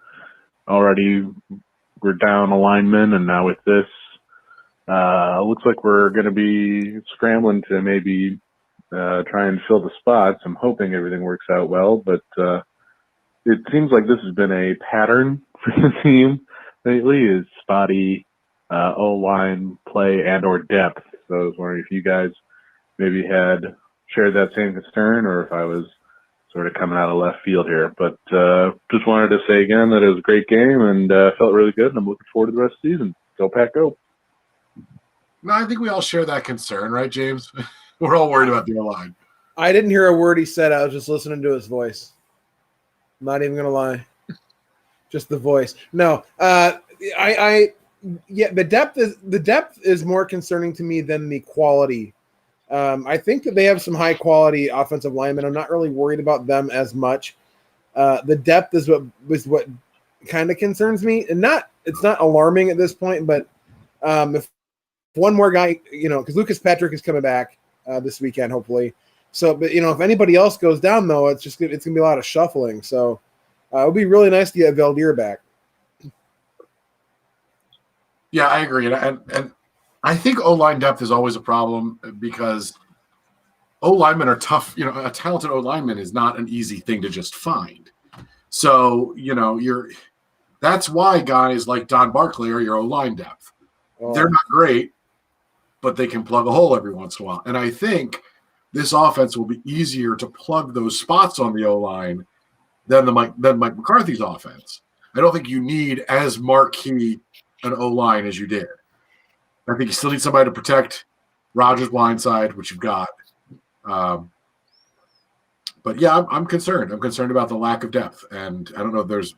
Already we're down a lineman, and now with this, looks like we're going to be scrambling to maybe try and fill the spots. I'm hoping everything works out well, but it seems like this has been a pattern for the team lately, is spotty O-line play and or depth. So I was wondering if you guys maybe had shared that same concern, or if I was sort of coming out of left field here. But just wanted to say again that it was a great game and felt really good, and I'm looking forward to the rest of the season. Go Pack, go. No, I think we all share that concern, right, James? We're all worried about the O-line. I didn't hear a word he said. I was just listening to his voice. I'm not even gonna lie, just the voice. No, the depth is more concerning to me than the quality. I think that they have some high quality offensive linemen. I'm not really worried about them as much. The depth is what kind of concerns me, and it's not alarming at this point. But if one more guy, because Lucas Patrick is coming back this weekend, hopefully. So, but if anybody else goes down, though, it's gonna be a lot of shuffling. So, it would be really nice to get Valdir back. Yeah, I agree, and I think O-line depth is always a problem because O-linemen are tough. A talented O-lineman is not an easy thing to just find. So, that's why guys like Don Barkley are your O-line depth. They're not great, but they can plug a hole every once in a while. And I think this offense will be easier to plug those spots on the O-line than Mike McCarthy's offense. I don't think you need as marquee an O-line as you did. I think you still need somebody to protect Rodgers' blind side, which you've got. But yeah, I'm concerned. I'm concerned about the lack of depth, and I don't know if there's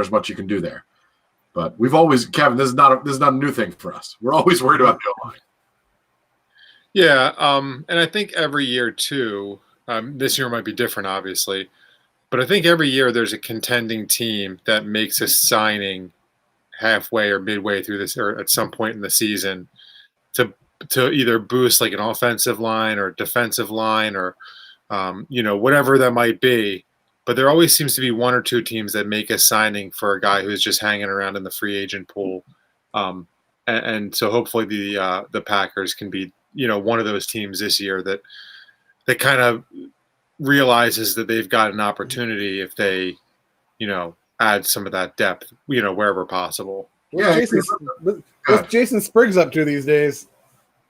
much you can do there. But we've always, Kevin, this is not a new thing for us. We're always worried about the O-line. Yeah, and I think every year too. This year might be different, obviously, but I think every year there's a contending team that makes a signing halfway or midway through this, or at some point in the season, to either boost like an offensive line or defensive line or whatever that might be. But there always seems to be one or two teams that make a signing for a guy who's just hanging around in the free agent pool, and so hopefully the Packers can be one of those teams this year that kind of realizes that they've got an opportunity if they add some of that depth wherever possible. What's Jason Spriggs up to these days?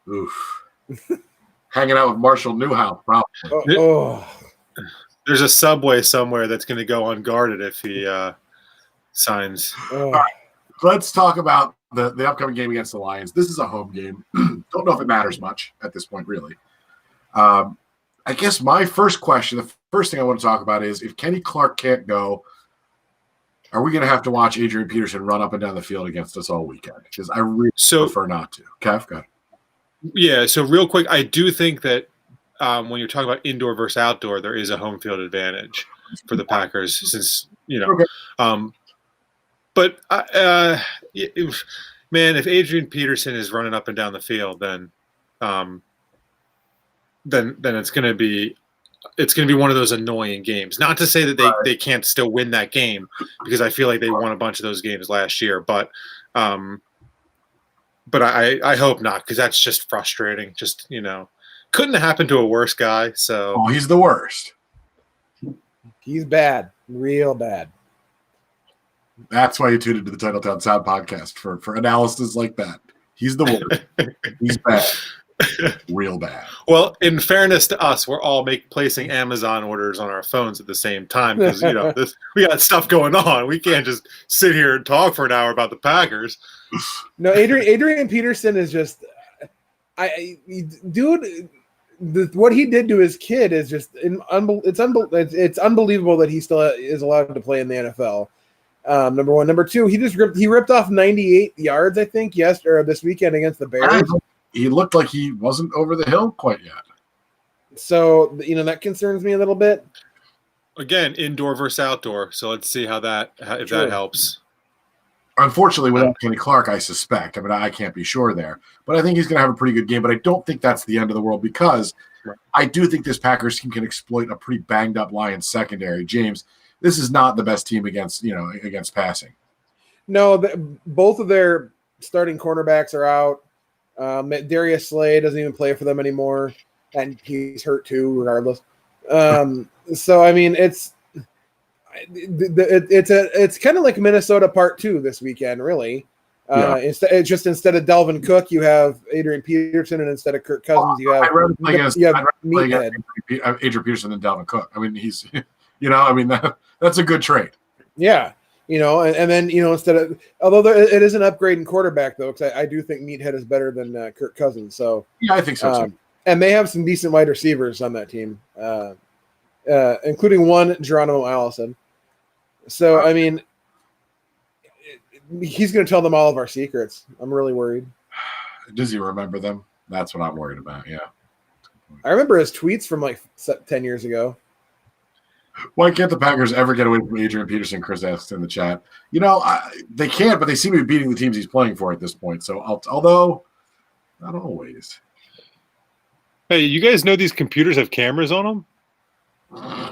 Oof. Hanging out with Marshall Newhouse, probably. There's a Subway somewhere that's going to go unguarded if he signs. All right, let's talk about the upcoming game against the Lions. This is a home game. Don't know if it matters much at this point, really. I guess my first question, the first thing I want to talk about is if Kenny Clark can't go, are we going to have to watch Adrian Peterson run up and down the field against us all weekend? Because I really prefer not to. Kev, go ahead. Yeah, so real quick, I do think that when you're talking about indoor versus outdoor, there is a home field advantage for the Packers since, Okay. But if Adrian Peterson is running up and down the field, then it's going to be one of those annoying games. Not to say that they can't still win that game, because I feel like they won a bunch of those games last year, but I hope not, because that's just frustrating. Just couldn't have happened to a worse guy. So he's the worst. He's bad, real bad. That's why you tuned into the Titletown Sound podcast for analysis like that. He's the worst. He's bad. Real bad. Well, in fairness to us, we're all placing Amazon orders on our phones at the same time because we got stuff going on. We can't just sit here and talk for an hour about the Packers. No, Adrian Peterson is just, what he did to his kid is just it's unbelievable that he still is allowed to play in the NFL. Number one, number two, he ripped off 98 yards, I think, this weekend against the Bears. He looked like he wasn't over the hill quite yet. So, that concerns me a little bit. Again, indoor versus outdoor. So let's see if that helps. Unfortunately, without Kenny Clark, I suspect. I mean, I can't be sure there. But I think he's going to have a pretty good game. But I don't think that's the end of the world, because I do think this Packers team can exploit a pretty banged-up Lions secondary. James, this is not the best team against passing. No, both of their starting cornerbacks are out. Darius Slay doesn't even play for them anymore, and he's hurt too, regardless. So I mean, it's kind of like Minnesota Part 2 this weekend, really. Instead of Dalvin Cook, you have Adrian Peterson, and instead of Kirk Cousins, you have I'd rather play against Meathead. Adrian Peterson than Dalvin Cook. I mean, he's, that's a good trade. Yeah, and then instead of, although it is an upgrade in quarterback though, because I do think Meathead is better than Kirk Cousins. So yeah, I think so too. And they have some decent wide receivers on that team, including one Geronimo Allison. So I mean, he's going to tell them all of our secrets. I'm really worried. Does he remember them? That's what I'm worried about. Yeah. I remember his tweets from like 10 years ago. Why can't the Packers ever get away from Adrian Peterson? Chris asks in the chat. They can't, but they seem to be beating the teams he's playing for at this point. So, although not always. Hey, you guys know these computers have cameras on them?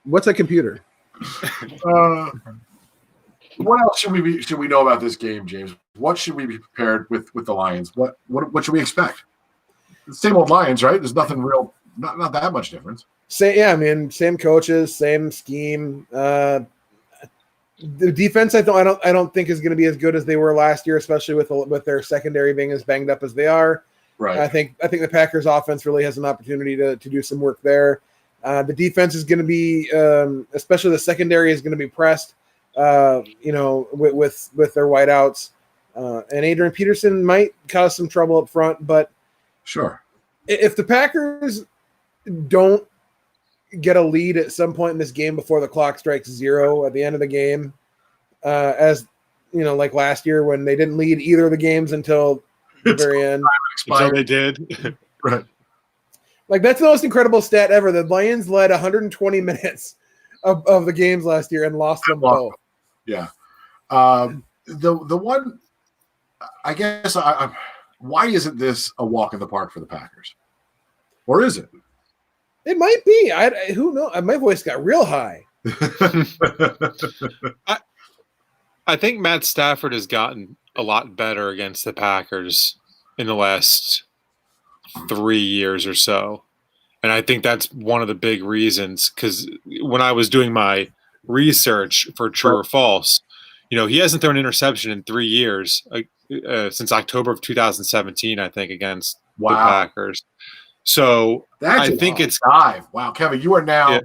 What's a computer? What else should we know about this game, James? What should we be prepared with the Lions? What should we expect? Same old Lions, right? There's nothing real, not that much difference. Same coaches, same scheme. The defense, I don't think is going to be as good as they were last year, especially with their secondary being as banged up as they are. Right. I think the Packers offense really has an opportunity to do some work there. The defense is going to be, especially the secondary, is going to be pressed. With their wideouts, and Adrian Peterson might cause some trouble up front. But sure, if the Packers don't get a lead at some point in this game before the clock strikes 0 at the end of the game, as like last year when they didn't lead either of the games until the very end, until they did, right? Like that's the most incredible stat ever. The Lions led 120 minutes of the games last year and lost them both. Yeah. The one, I guess, why isn't this a walk in the park for the Packers? Or is it? It might be. Who knows? My voice got real high. I think Matt Stafford has gotten a lot better against the Packers in the last 3 years or so. And I think that's one of the big reasons, because when I was doing my research for true or false, he hasn't thrown an interception in 3 years, since October of 2017, I think, against the Packers. So I think it's dive. Wow, Kevin, you are now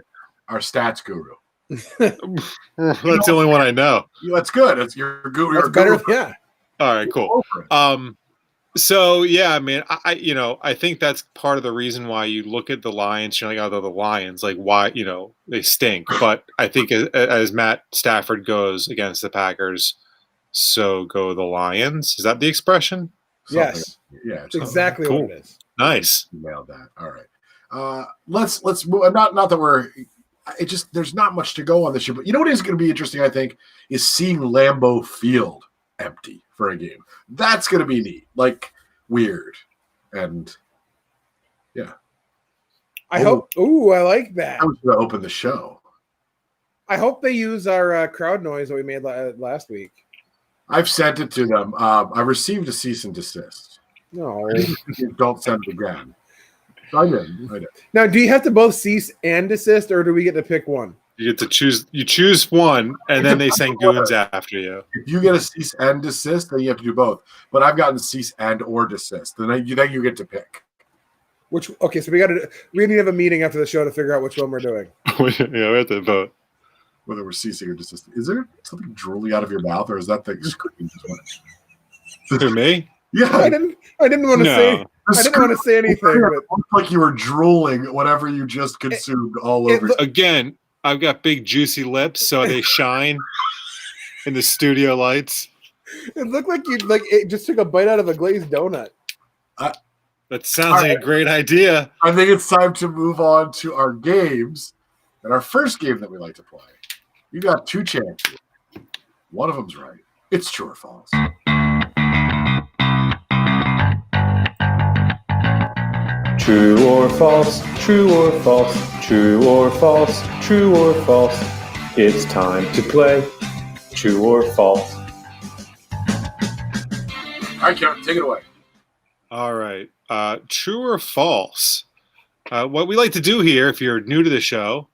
our stats guru. That's the only one I know. That's good. It's your guru. That's better. Yeah. All right. Cool. So yeah, I mean, I think that's part of the reason why you look at the Lions. You're like, oh, they're the Lions. Like, why? They stink. But I think as Matt Stafford goes against the Packers, so go the Lions. Is that the expression? Yes. Yeah. It's exactly cool. what it is. Nice. You nailed that. All right. Let's move. Not that we're. It just there's not much to go on this year. But what is going to be interesting, I think, is seeing Lambeau Field empty for a game. That's going to be neat. Like weird, and yeah. I hope. Ooh, I like that. I was going to open the show. I hope they use our crowd noise that we made last week. I've sent it to them. I received a cease and desist. No, don't send it again. I did. Now, do you have to both cease and desist, or do we get to pick one? You get to choose. You choose one, and then they send goons after you. If you get a cease and desist, then you have to do both. But I've gotten cease and or desist. Then you get to pick. Okay, so we need to have a meeting after the show to figure out which one we're doing. Yeah, we have to vote whether we're ceasing or desisting. Is there something drooly out of your mouth, or is that the screen just went? To me? Yeah, I didn't want to say. I didn't want to say anything. But it looked like you were drooling whatever you just consumed all over. Again, I've got big juicy lips, so they shine in the studio lights. It looked like it just took a bite out of a glazed donut. That sounds like a great idea. I think it's time to move on to our games. And our first game that we like to play, you got 2 chances. One of them's right. It's true or false. True or false, true or false, true or false, true or false. It's time to play true or false. All right, Kevin, take it away. All right. True or false? What we like to do here, if you're new to the show,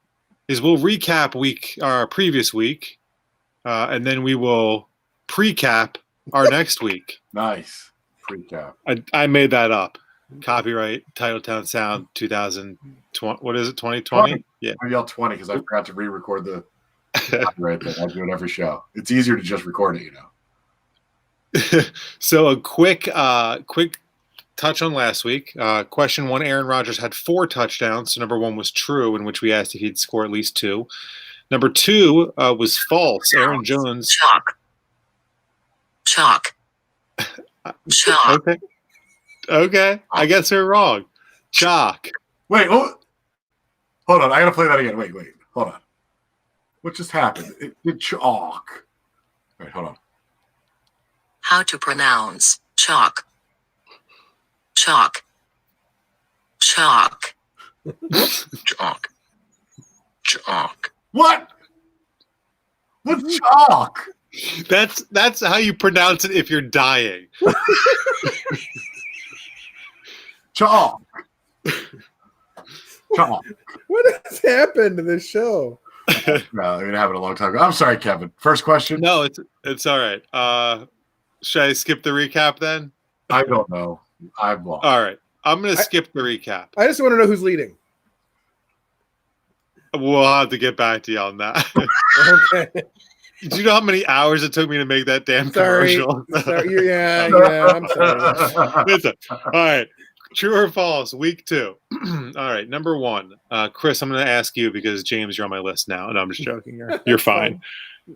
is we'll recap our previous week, and then we will precap our next week. Nice. Precap. I made that up. Copyright Titletown Sound 2020. What is it? 2020? Yeah. I yelled 20 because I forgot to re-record the copyright thing. I do it every show. It's easier to just record it, So a quick touch on last week. Question 1, Aaron Rodgers had 4 touchdowns. So number 1 was true, in which we asked if he'd score at least 2. Number 2 was false. Aaron Jones. Chalk. Okay. I guess we're wrong. Chalk. Wait, hold on. I got to play that again. Wait. Hold on. What just happened? It did chalk. Wait, hold on. How to pronounce chalk. Chalk. Chalk. Chalk. Chalk. What? What's chalk? That's how you pronounce it if you're dying. Chalk. Chalk. What has happened to this show? No, it happened a long time ago. I'm sorry, Kevin. First question? No, it's all right. Should I skip the recap then? I don't know. I'm lost. All right. I'm going to skip the recap. I just want to know who's leading. We'll have to get back to you on that. Okay. Do you know how many hours it took me to make that damn commercial? Sorry. Yeah, I'm sorry. All right. True or false? Week 2. All right. Number 1. Chris, I'm going to ask you because James, you're on my list now. No, I'm just joking. You're fine.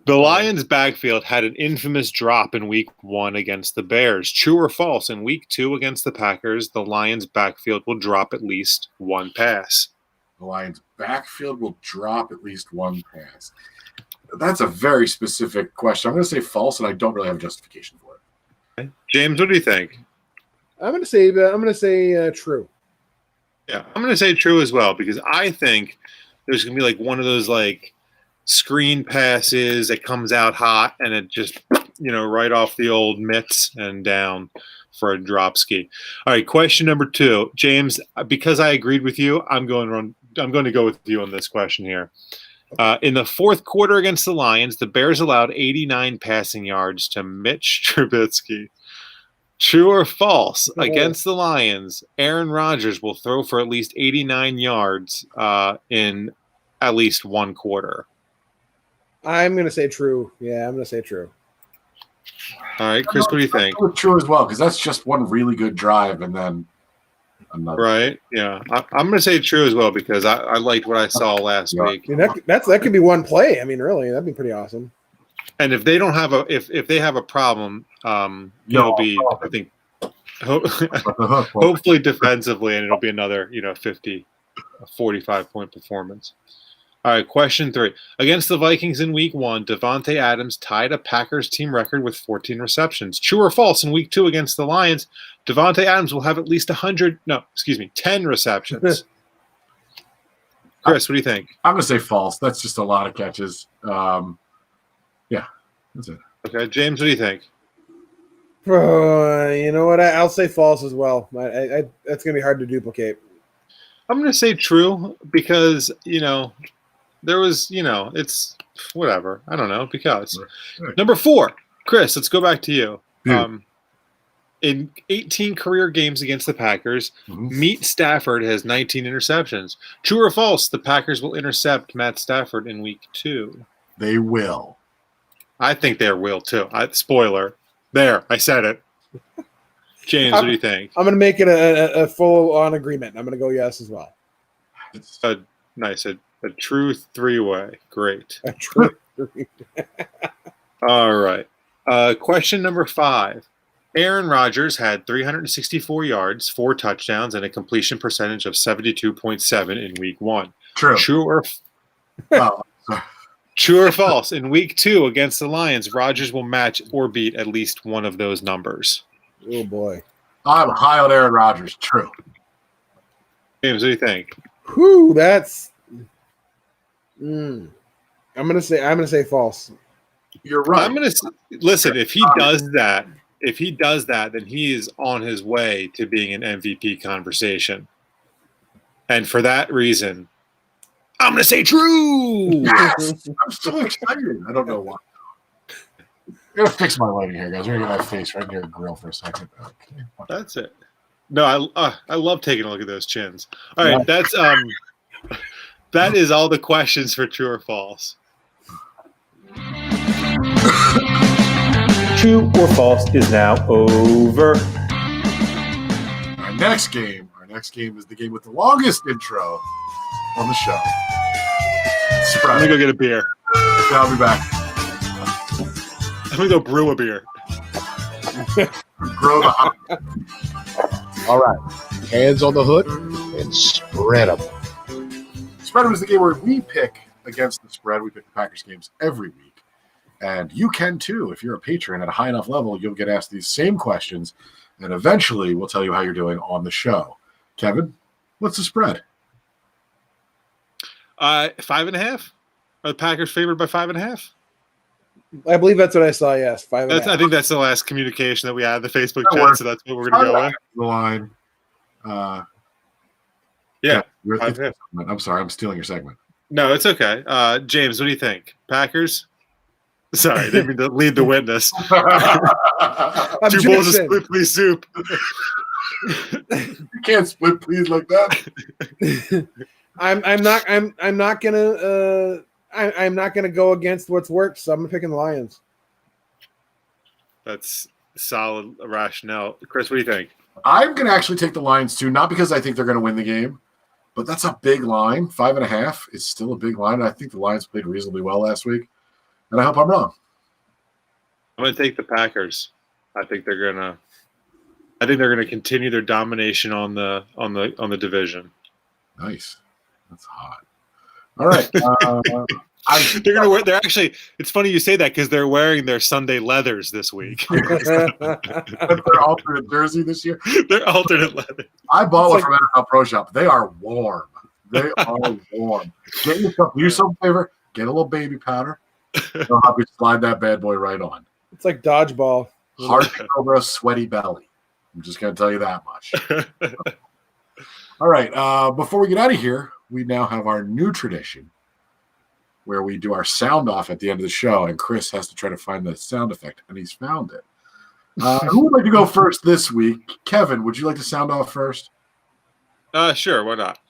The Lions' backfield had an infamous drop in Week 1 against the Bears. True or false? In Week 2 against the Packers, the Lions' backfield will drop at least 1 pass. The Lions' backfield will drop at least 1 pass. That's a very specific question. I'm going to say false, and I don't really have a justification for it. James, what do you think? I'm going to say true. Yeah, I'm going to say true as well because I think there's going to be like one of those like screen passes that comes out hot and it just, right off the old mitts and down for a drop ski. All right, question number 2. James, because I agreed with you, I'm going to go with you on this question here. In the 4th quarter against the Lions, the Bears allowed 89 passing yards to Mitch Trubisky. True or false? Against the Lions, Aaron Rodgers will throw for at least 89 yards in at least 1 quarter. I'm going to say true. Yeah, I'm going to say true. All right, Chris, what do you think? True as well, because that's just one really good drive and then another. Right, yeah. I'm going to say true as well because I liked what I saw last week. I mean, that could be one play. I mean, really, that'd be pretty awesome. And if they don't have if they have a problem, it'll be, I think, hopefully defensively, and it'll be another 45 point performance. All right, question 3. Against the Vikings in Week 1, Davante Adams tied a Packers team record with 14 receptions. True or false? In Week 2 against the Lions, Davante Adams will have at least 10 receptions. Chris, what do you think? I'm going to say false. That's just a lot of catches. Yeah, that's it. Okay, James, what do you think? You know what? I'll say false as well. That's going to be hard to duplicate. I'm going to say true because, there was, it's whatever. I don't know because. Right. Number 4, Chris, let's go back to you. In 18 career games against the Packers, Matt Stafford has 19 interceptions. True or false? The Packers will intercept Matt Stafford in Week 2. They will. I think they will too. Spoiler. There, I said it. James, what do you think? I'm going to make it a full-on agreement. I'm going to go yes as well. Nice. A true 3-way. Great. A true 3-way. All right. Question number 5. Aaron Rodgers had 364 yards, 4 touchdowns, and a completion percentage of 72.7 in Week 1. True. True or false? In Week 2 against the Lions, Rodgers will match or beat at least one of those numbers. Oh boy. I'm high on Aaron Rodgers. True. James, what do you think? Whew, that's. I'm gonna say false. You're right. I'm gonna listen. If he does that, then he is on his way to being an MVP conversation. And for that reason, I'm gonna say true. Yes! I'm so excited. I don't know why. I'm gonna fix my lighting here, guys. We're gonna get my face right near the grill for a second. Okay. That's it. No, I love taking a look at those chins. All right, that's that is all the questions for true or false. True or false is now over. Our next game is the game with the longest intro on the show. I'm gonna go get a beer. Okay, I'll be back. I'm gonna go brew a beer. Grow the All right. Hands on the hood and spread them. Spread 'em is the game where we pick against the spread. We pick the Packers games every week. And you can too. If you're a patron at a high enough level, you'll get asked these same questions. And eventually we'll tell you how you're doing on the show. Kevin, what's the spread? 5.5. Are the Packers favored by 5.5? I believe that's what I saw. Yes, 5.5. I think that's the last communication that we had in the Facebook chat, so that's what we're going to go with. The line. Yeah. I'm sorry, I'm stealing your segment. No, it's okay. James, what do you think? Packers? Sorry, didn't mean to lead the witness. 2 bowls of split pea soup. You can't split peas like that. I'm not gonna go against what's worked, so I'm picking the Lions. That's solid rationale. Chris, what do you think? I'm gonna actually take the Lions too, not because I think they're gonna win the game, but that's a big line. 5.5 is still a big line. And I think the Lions played reasonably well last week, and I hope I'm wrong. I'm gonna take the Packers. I think they're gonna continue their domination on the division. Nice. That's hot. All right. They're gonna wear. They're actually. It's funny you say that because they're wearing their Sunday leathers this week. Their alternate jersey this year. They're alternate leather. I bought one from NFL Pro Shop. They are warm. They are warm. Get yourself. Do yourself a favor. Get a little baby powder. They'll help you slide that bad boy right on. It's like dodgeball. Hard cobra, sweaty belly. I'm just gonna tell you that much. All right. Before we get out of here, we now have our new tradition where we do our sound off at the end of the show, and Chris has to try to find the sound effect, and he's found it. Who would like to go first this week? Kevin, would you like to sound off first? Sure, why not?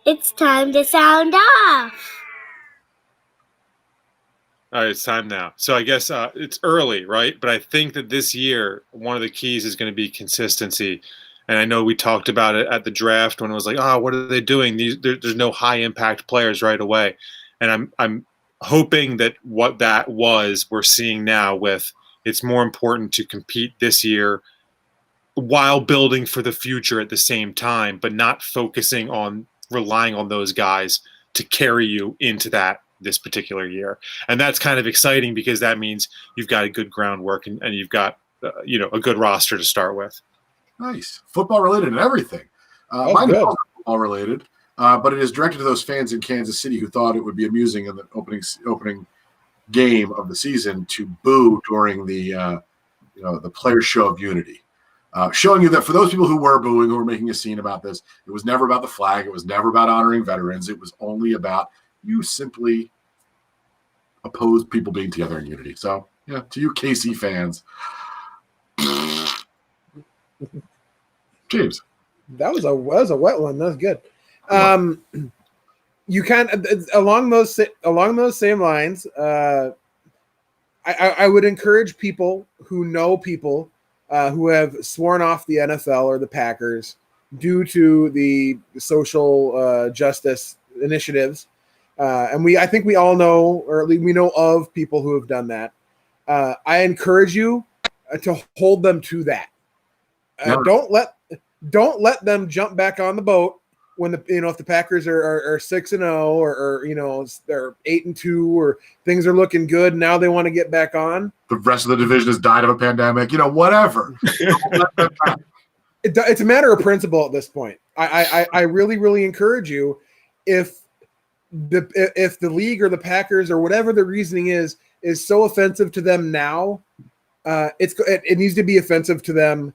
It's time to sound off. All right, it's time now. So I guess it's early, right? But I think that this year, one of the keys is going to be consistency. And I know we talked about it at the draft when it was like, what are they doing? There's no high impact players right away. And I'm hoping that what that was, we're seeing now with it's more important to compete this year while building for the future at the same time, but not focusing on relying on those guys to carry you into this particular year. And that's kind of exciting because that means you've got a good groundwork and you've got a good roster to start with. Nice. Football related and everything. Mine is also football related, but it is directed to those fans in Kansas City who thought it would be amusing in the opening game of the season to boo during the player show of unity. Showing you that for those people who were booing, who were making a scene about this, it was never about the flag. It was never about honoring veterans. It was only about you simply opposed people being together in unity. So, yeah, to you KC fans. James, that was a wet one. That's good. You kind of along those same lines. I would encourage people who know people who have sworn off the NFL or the Packers due to the social justice initiatives, and I think we all know, or at least we know of people who have done that. I encourage you to hold them to that. Don't let them jump back on the boat when if the Packers are 6-0 or they're 8-2 or things are looking good. Now they want to get back on. The rest of the division has died of a pandemic. Whatever. It's a matter of principle at this point. I really, really encourage you, if the league or the Packers or whatever the reasoning is so offensive to them now, it needs to be offensive to them.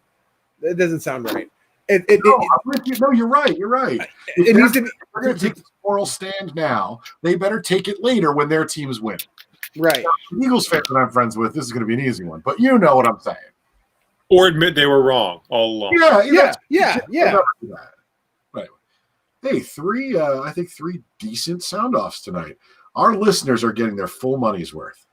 It doesn't sound right. No, you're right. You're right. It needs to be. They're going to take this moral stand now. They better take it later when their teams win. Right. The Eagles fans that I'm friends with, this is going to be an easy one, but you know what I'm saying. Or admit they were wrong all along. Yeah. Right. Hey, I think three decent sound offs tonight. Our listeners are getting their full money's worth.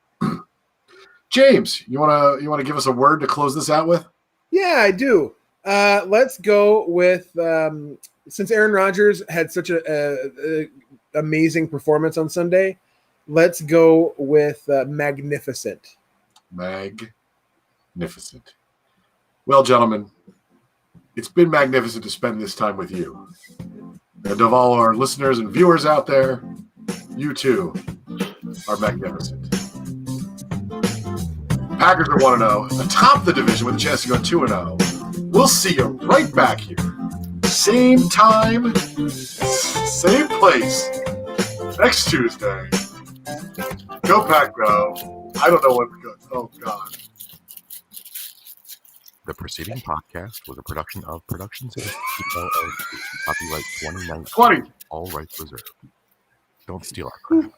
James, you wanna give us a word to close this out with? Yeah, I do. Let's go with since Aaron Rodgers had such a amazing performance on Sunday. Let's go with magnificent. Magnificent. Well, gentlemen, it's been magnificent to spend this time with you. And of all our listeners and viewers out there, you too are magnificent. Packers are 1-0, atop the division with a chance to go 2-0. We'll see you right back here. Same time, same place, next Tuesday. Go Pack Go. I don't know what's good. Oh, God. The preceding podcast was a production of Productions Institute LLC. Copyright 2019. 20. All rights reserved. Don't steal our crap.